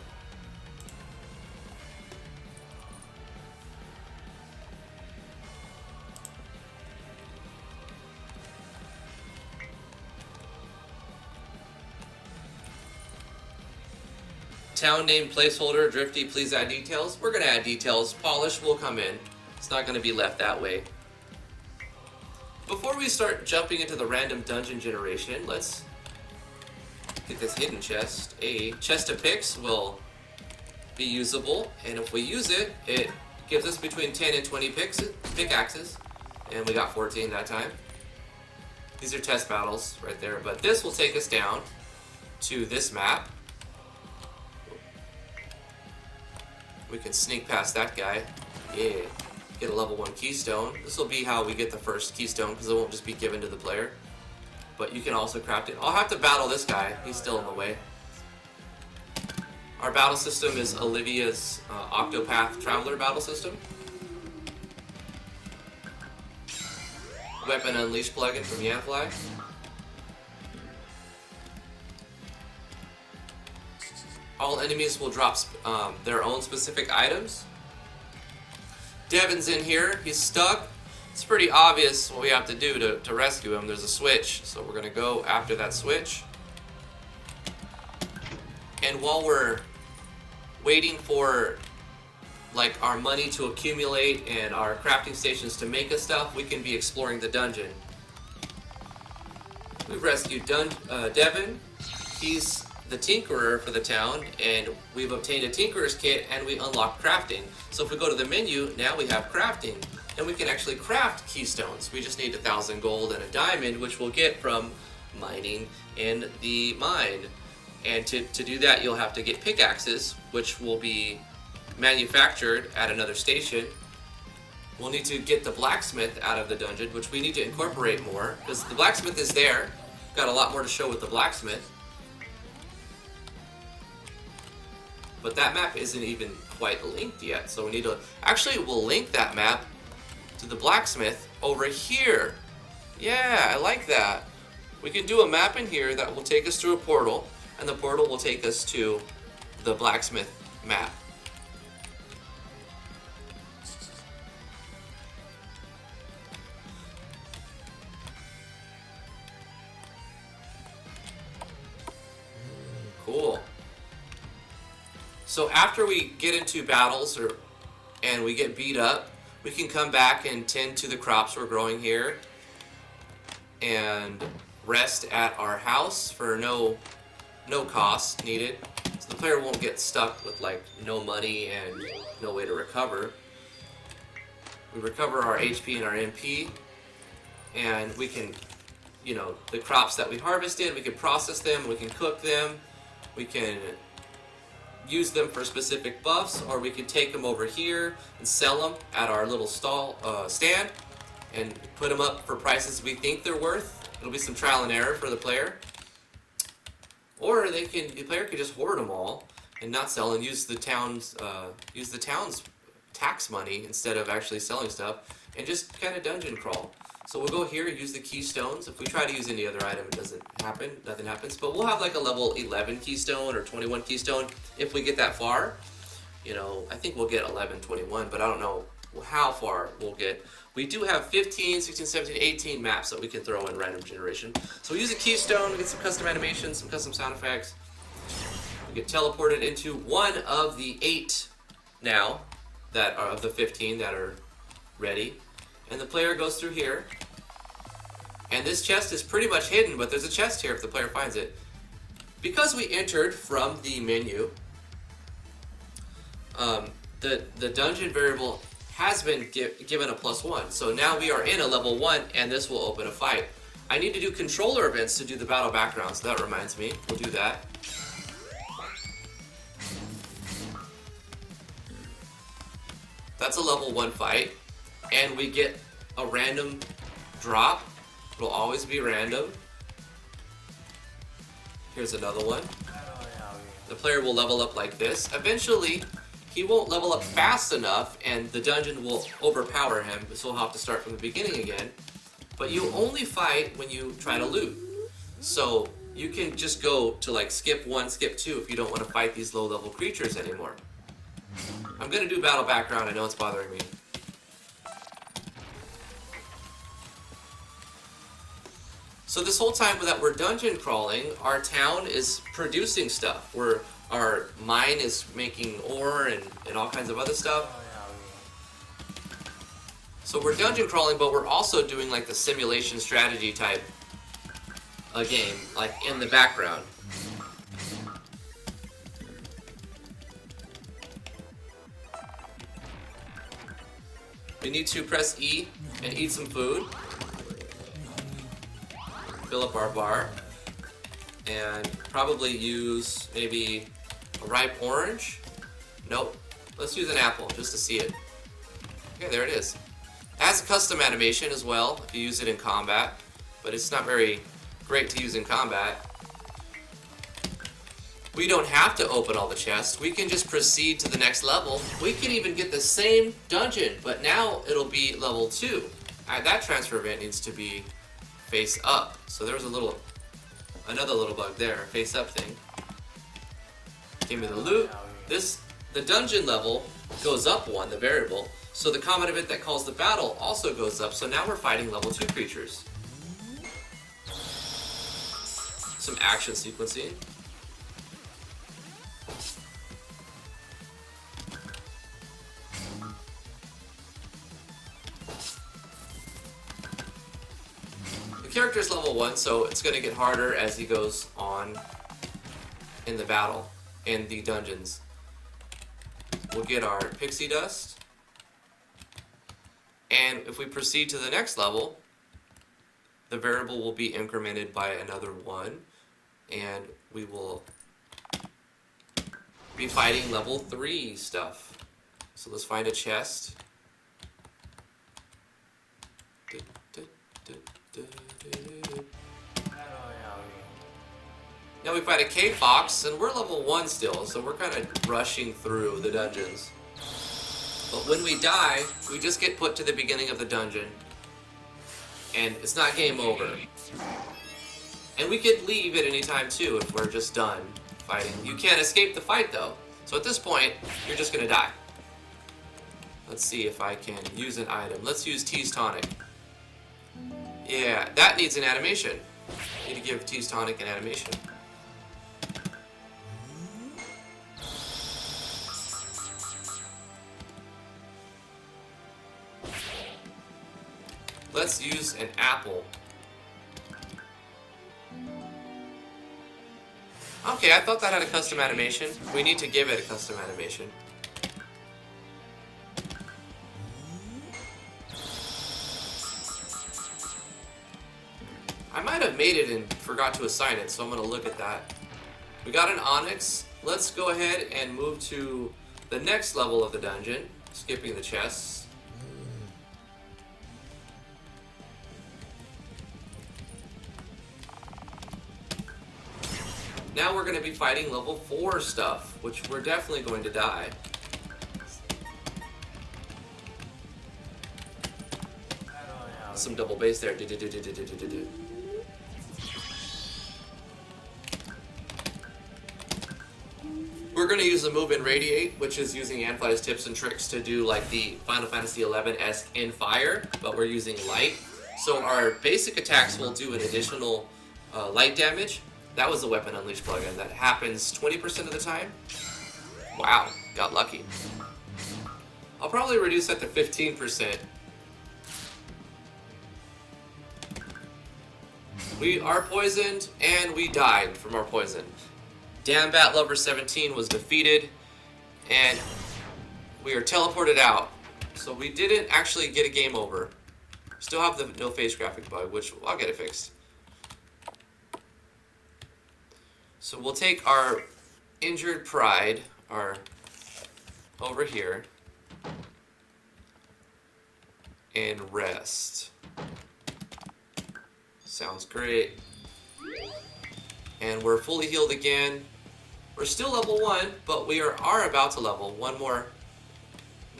Town name placeholder, Drifty, please add details. We're going to add details. Polish will come in. It's not going to be left that way. Before we start jumping into the random dungeon generation, let's get this hidden chest. A chest of picks will be usable, and if we use it, it gives us between 10 and 20 pickaxes, and we got 14 that time. These are test battles right there, but this will take us down to this map. We can sneak past that guy. Yeah. Get a level 1 keystone. This will be how we get the first keystone, because it won't just be given to the player. But you can also craft it. I'll have to battle this guy. He's still in the way. Our battle system is Olivia's Octopath Traveler battle system. Weapon Unleash plugin from Yanfly. All enemies will drop their own specific items. Devin's in here. He's stuck. It's pretty obvious what we have to do to rescue him. There's a switch, so we're going to go after that switch. And while we're waiting for like our money to accumulate and our crafting stations to make us stuff, we can be exploring the dungeon. We've rescued Devin. He's the Tinkerer for the town, and we've obtained a Tinkerer's kit, and we unlock crafting. So if we go to the menu, now we have crafting, and we can actually craft keystones. We just need 1,000 gold and a diamond, which we'll get from mining in the mine. And to do that, you'll have to get pickaxes, which will be manufactured at another station. We'll need to get the blacksmith out of the dungeon, which we need to incorporate more, because the blacksmith is there. Got a lot more to show with the blacksmith. But that map isn't even quite linked yet, so we need to... Actually, we'll link that map to the blacksmith over here. Yeah, I like that. We can do a map in here that will take us through a portal, and the portal will take us to the blacksmith map. Cool. So after we get into battles and we get beat up, we can come back and tend to the crops we're growing here. And rest at our house for no cost needed. So the player won't get stuck with like no money and no way to recover. We recover our HP and our MP, and we can, you know, the crops that we harvested, we can process them, we can cook them, we can use them for specific buffs, or we can take them over here and sell them at our little stand and put them up for prices we think they're worth. It'll be some trial and error for the player. Or the player can just hoard them all and not sell and use the town's tax money instead of actually selling stuff and just kind of dungeon crawl. So we'll go here and use the keystones. If we try to use any other item, it doesn't happen. Nothing happens. But we'll have like a level 11 keystone or 21 keystone if we get that far. You know, I think we'll get 11, 21, but I don't know how far we'll get. We do have 15, 16, 17, 18 maps that we can throw in random generation. So we use a keystone to get some custom animations, some custom sound effects. We get teleported into one of the 8 now that are of the 15 that are ready. And the player goes through here. And this chest is pretty much hidden, but there's a chest here if the player finds it. Because we entered from the menu, the dungeon variable has been given a +1. So now we are in a level 1, and this will open a fight. I need to do controller events to do the battle background, so that reminds me. We'll do that. That's a level 1 fight. And we get a random drop. It'll always be random. Here's another one. The player will level up like this. Eventually, he won't level up fast enough, and the dungeon will overpower him, so he'll have to start from the beginning again. But you only fight when you try to loot. So you can just go to like skip 1, skip 2 if you don't want to fight these low-level creatures anymore. I'm going to do battle background. I know it's bothering me. So this whole time that we're dungeon crawling, our town is producing stuff. Our mine is making ore and all kinds of other stuff. So we're dungeon crawling, but we're also doing like the simulation strategy type game, like in the background. We need to press E and eat some food. Fill up our bar. And probably use maybe a ripe orange. Nope. Let's use an apple just to see it. Okay, there it is. It has a custom animation as well if you use it in combat, but it's not very great to use in combat. We don't have to open all the chests. We can just proceed to the next level. We can even get the same dungeon, but now it'll be level 2. That transfer event needs to be face up. So there's another little bug there, face up thing. Give me the loot. The dungeon level goes up 1, the variable. So the combat event that calls the battle also goes up. So now we're fighting level 2 creatures. Some action sequencing. The character's level 1, so it's going to get harder as he goes on in the battle, in the dungeons. We'll get our pixie dust. And if we proceed to the next level, the variable will be incremented by another 1, and we will be fighting level 3 stuff. So let's find a chest. Now we fight a cave fox, and we're level 1 still, so we're kind of rushing through the dungeons. But when we die, we just get put to the beginning of the dungeon, and it's not game over. And we could leave at any time too if we're just done fighting. You can't escape the fight though, so at this point, you're just gonna die. Let's see if I can use an item. Let's use Tease Tonic. Yeah, that needs an animation. I need to give Tease Tonic an animation. Let's use an apple. Okay, I thought that had a custom animation. We need to give it a custom animation. I might have made it and forgot to assign it, so I'm going to look at that. We got an Onyx. Let's go ahead and move to the next level of the dungeon, skipping the chests. Now we're going to be fighting level 4 stuff, which we're definitely going to die. Some double bass there. We're going to use the move and radiate, which is using Anfly's tips and tricks to do like the Final Fantasy XI-esque in fire, but we're using light. So our basic attacks will do an additional light damage. That was the Weapon Unleash plugin. That happens 20% of the time. Wow, got lucky. I'll probably reduce that to 15%. We are poisoned, and we died from our poison. Damn Bat Lover 17 was defeated, and we are teleported out. So we didn't actually get a game over. Still have the no face graphic bug, which I'll get it fixed. So we'll take our injured pride, over here, and rest. Sounds great. And we're fully healed again. We're still level 1, but we are about to level. One more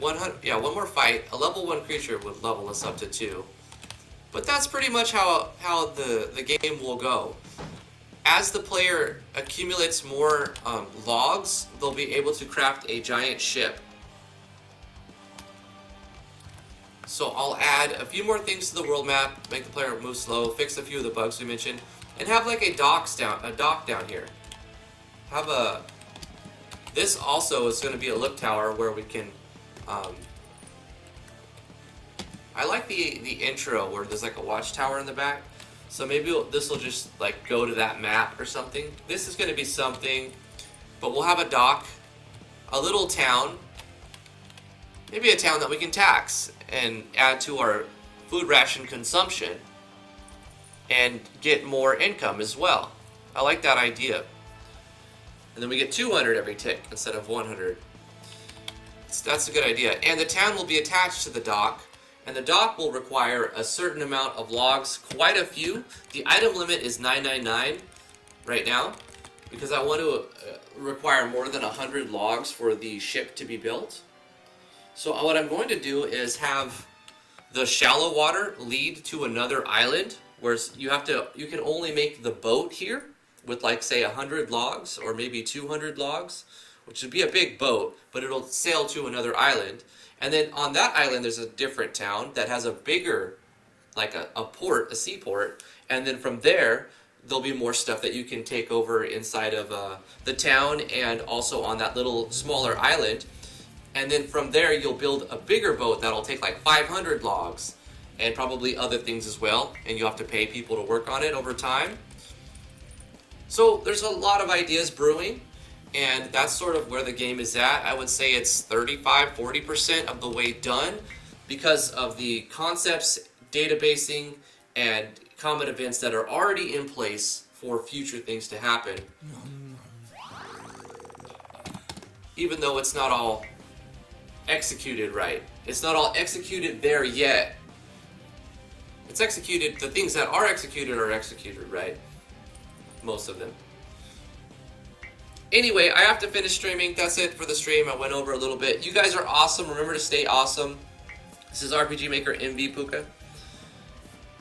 fight. A level 1 creature would level us up to 2. But that's pretty much how the game will go. As the player accumulates more logs, they'll be able to craft a giant ship. So I'll add a few more things to the world map, make the player move slow, fix a few of the bugs we mentioned, and have like a dock down here. This also is going to be a look tower where we can. I like the intro where there's like a watchtower in the back. So maybe this will just like go to that map or something. This is going to be something, but we'll have a dock, a little town, maybe a town that we can tax and add to our food ration consumption and get more income as well. I like that idea. And then we get 200 every tick instead of 100. That's a good idea. And the town will be attached to the dock, and the dock will require a certain amount of logs, quite a few. The item limit is 999 right now, because I want to require more than 100 logs for the ship to be built. So what I'm going to do is have the shallow water lead to another island, where you can only make the boat here with like say 100 logs or maybe 200 logs, which would be a big boat, but it'll sail to another island. And then on that island there's a different town that has a bigger, like a port, a seaport, and then from there there'll be more stuff that you can take over inside of the town and also on that little smaller island. And then from there you'll build a bigger boat that'll take like 500 logs and probably other things as well, and you'll have to pay people to work on it over time. So there's a lot of ideas brewing, and that's sort of where the game is at. I would say it's 35-40% of the way done because of the concepts, databasing, and common events that are already in place for future things to happen. Even though it's not all executed right. It's not all executed there yet. It's executed, the things that are executed right. Most of them. Anyway, I have to finish streaming. That's it for the stream. I went over a little bit. You guys are awesome. Remember to stay awesome. This is RPG Maker MV Puka.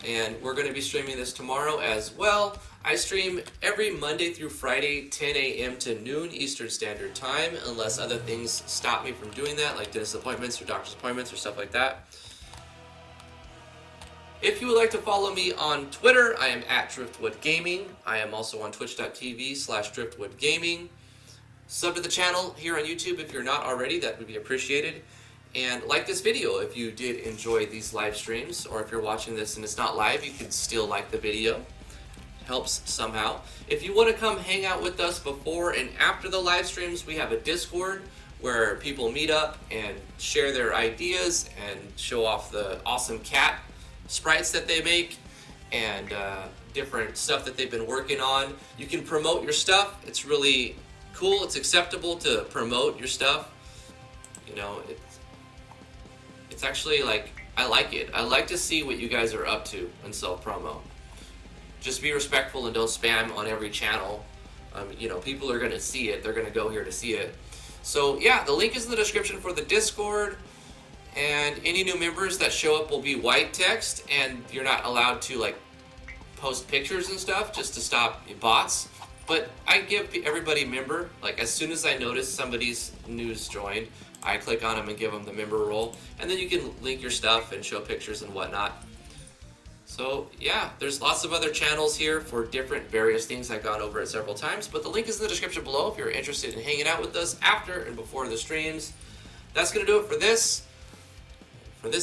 And we're going to be streaming this tomorrow as well. I stream every Monday through Friday, 10 a.m. to noon Eastern Standard Time, unless other things stop me from doing that, like dentist appointments or doctor's appointments or stuff like that. If you would like to follow me on Twitter, I am at Driftwood Gaming. I am also on twitch.tv/Driftwood Gaming. Sub to the channel here on YouTube if you're not already, that would be appreciated. And like this video if you did enjoy these live streams, or if you're watching this and it's not live, you can still like the video. helps somehow. If you want to come hang out with us before and after the live streams, we have a Discord where people meet up and share their ideas and show off the awesome cat sprites that they make and different stuff that they've been working on. You can promote your stuff. It's really cool. It's acceptable to promote your stuff. You know, it's actually like, I like it. I like to see what you guys are up to in self-promo. Just be respectful and don't spam on every channel. You know, people are going to see it. They're going to go here to see it. So yeah, the link is in the description for the Discord, and any new members that show up will be white text, and you're not allowed to like post pictures and stuff just to stop bots. But I give everybody a member. Like as soon as I notice somebody's news joined, I click on them and give them the member role, and then you can link your stuff and show pictures and whatnot. So yeah, there's lots of other channels here for different various things I've gone over it several times, but the link is in the description below if you're interested in hanging out with us after and before the streams. That's going to do it for this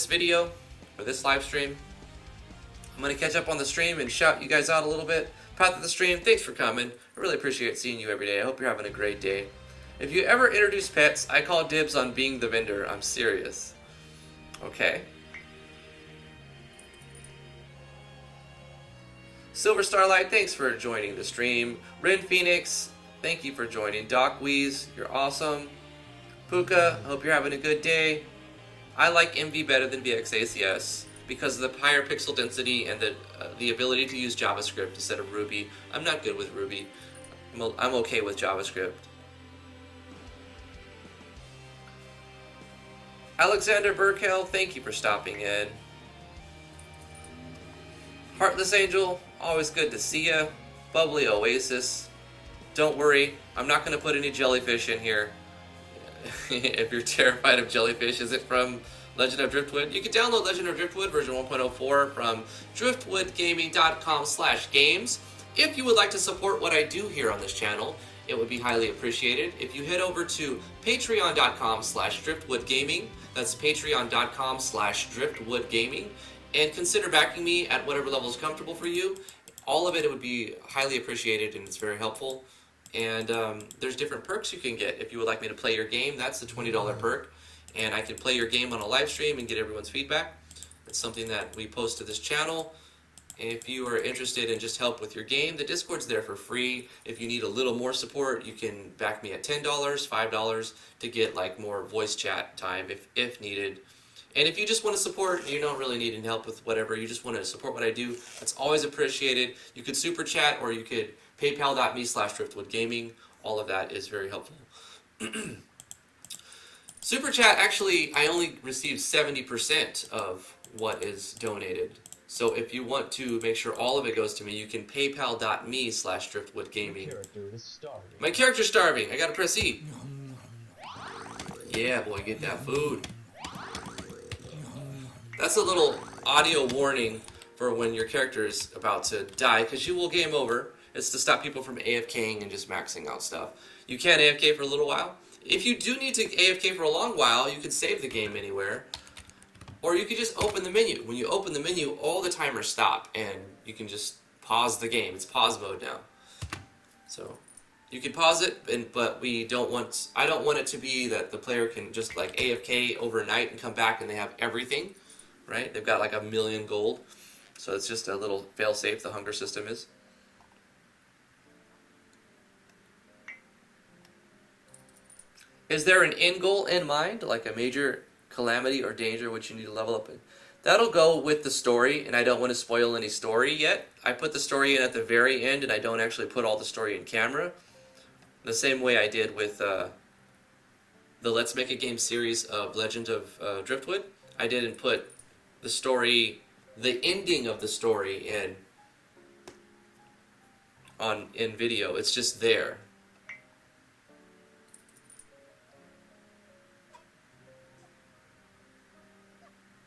video, for this live stream. I'm going to catch up on the stream and shout you guys out a little bit. Path of the stream, thanks for coming. I really appreciate seeing you every day. I hope you're having a great day. If you ever introduce pets, I call dibs on being the vendor. I'm serious. Okay. Silver Starlight, thanks for joining the stream. Ren Phoenix, thank you for joining. Doc Weeze, you're awesome. Puka, hope you're having a good day. I like MV better than VXACS because of the higher pixel density and the ability to use JavaScript instead of Ruby. I'm not good with Ruby. I'm okay with JavaScript. Alexander Burkell, thank you for stopping in. Heartless Angel, always good to see ya. Bubbly Oasis, don't worry, I'm not going to put any jellyfish in here. If you're terrified of jellyfish, is it from Legend of Driftwood? You can download Legend of Driftwood version 1.04 from driftwoodgaming.com/games. If you would like to support what I do here on this channel, it would be highly appreciated if you head over to patreon.com/driftwoodgaming. That's patreon.com/driftwoodgaming. And consider backing me at whatever level is comfortable for you. All of it would be highly appreciated, and it's very helpful. And there's different perks you can get. If you would like me to play your game, that's the $20 perk. And I can play your game on a live stream and get everyone's feedback. It's something that we post to this channel. If you are interested in just help with your game, the Discord's there for free. If you need a little more support, you can back me at $10, $5 to get like more voice chat time if needed. And if you just want to support, you don't really need any help with whatever, you just want to support what I do, that's always appreciated. You could super chat or you could paypal.me/driftwoodgaming. All of that is very helpful. Super chat, actually, I only received 70% of what is donated. So if you want to make sure all of it goes to me, you can paypal.me/driftwoodgaming. My character's starving. I gotta press E. Yeah, boy, get that food. That's a little audio warning for when your character is about to die, because you will game over. It's to stop people from AFKing and just maxing out stuff. You can AFK for a little while. If you do need to AFK for a long while, you can save the game anywhere. Or you could just open the menu. When you open the menu, all the timers stop, and you can just pause the game. It's pause mode now. So you can pause it, but I don't want it to be that the player can just like AFK overnight and come back and they have everything. Right? They've got like 1,000,000 gold. So it's just a little fail-safe, the hunger system is. Is there an end goal in mind, like a major calamity or danger which you need to level up in? That'll go with the story, and I don't want to spoil any story yet. I put the story in at the very end, and I don't actually put all the story in camera. The same way I did with the Let's Make a Game series of Legend of Driftwood. I didn't put the story, the ending of the story in video. It's just there.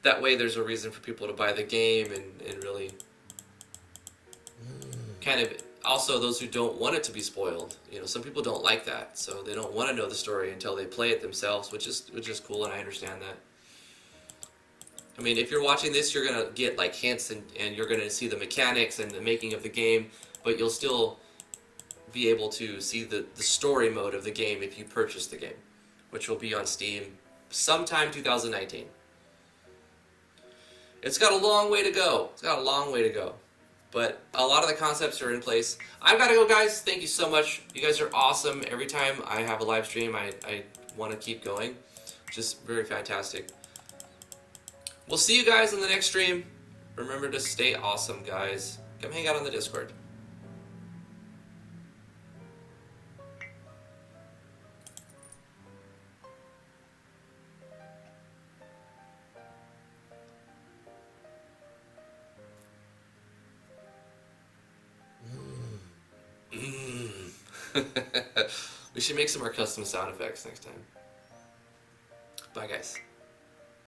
That way there's a reason for people to buy the game and really kind of, also those who don't want it to be spoiled. You know, some people don't like that, so they don't want to know the story until they play it themselves, which is cool, and I understand that. I mean, if you're watching this, you're going to get like hints and you're going to see the mechanics and the making of the game. but you'll still be able to see the story mode of the game if you purchase the game, which will be on Steam sometime 2019. It's got a long way to go. It's got a long way to go. But a lot of the concepts are in place. I've got to go, guys. Thank you so much. You guys are awesome. Every time I have a live stream, I want to keep going. Just very fantastic. We'll see you guys in the next stream. Remember to stay awesome, guys. Come hang out on the Discord. We should make some more custom sound effects next time. Bye, guys.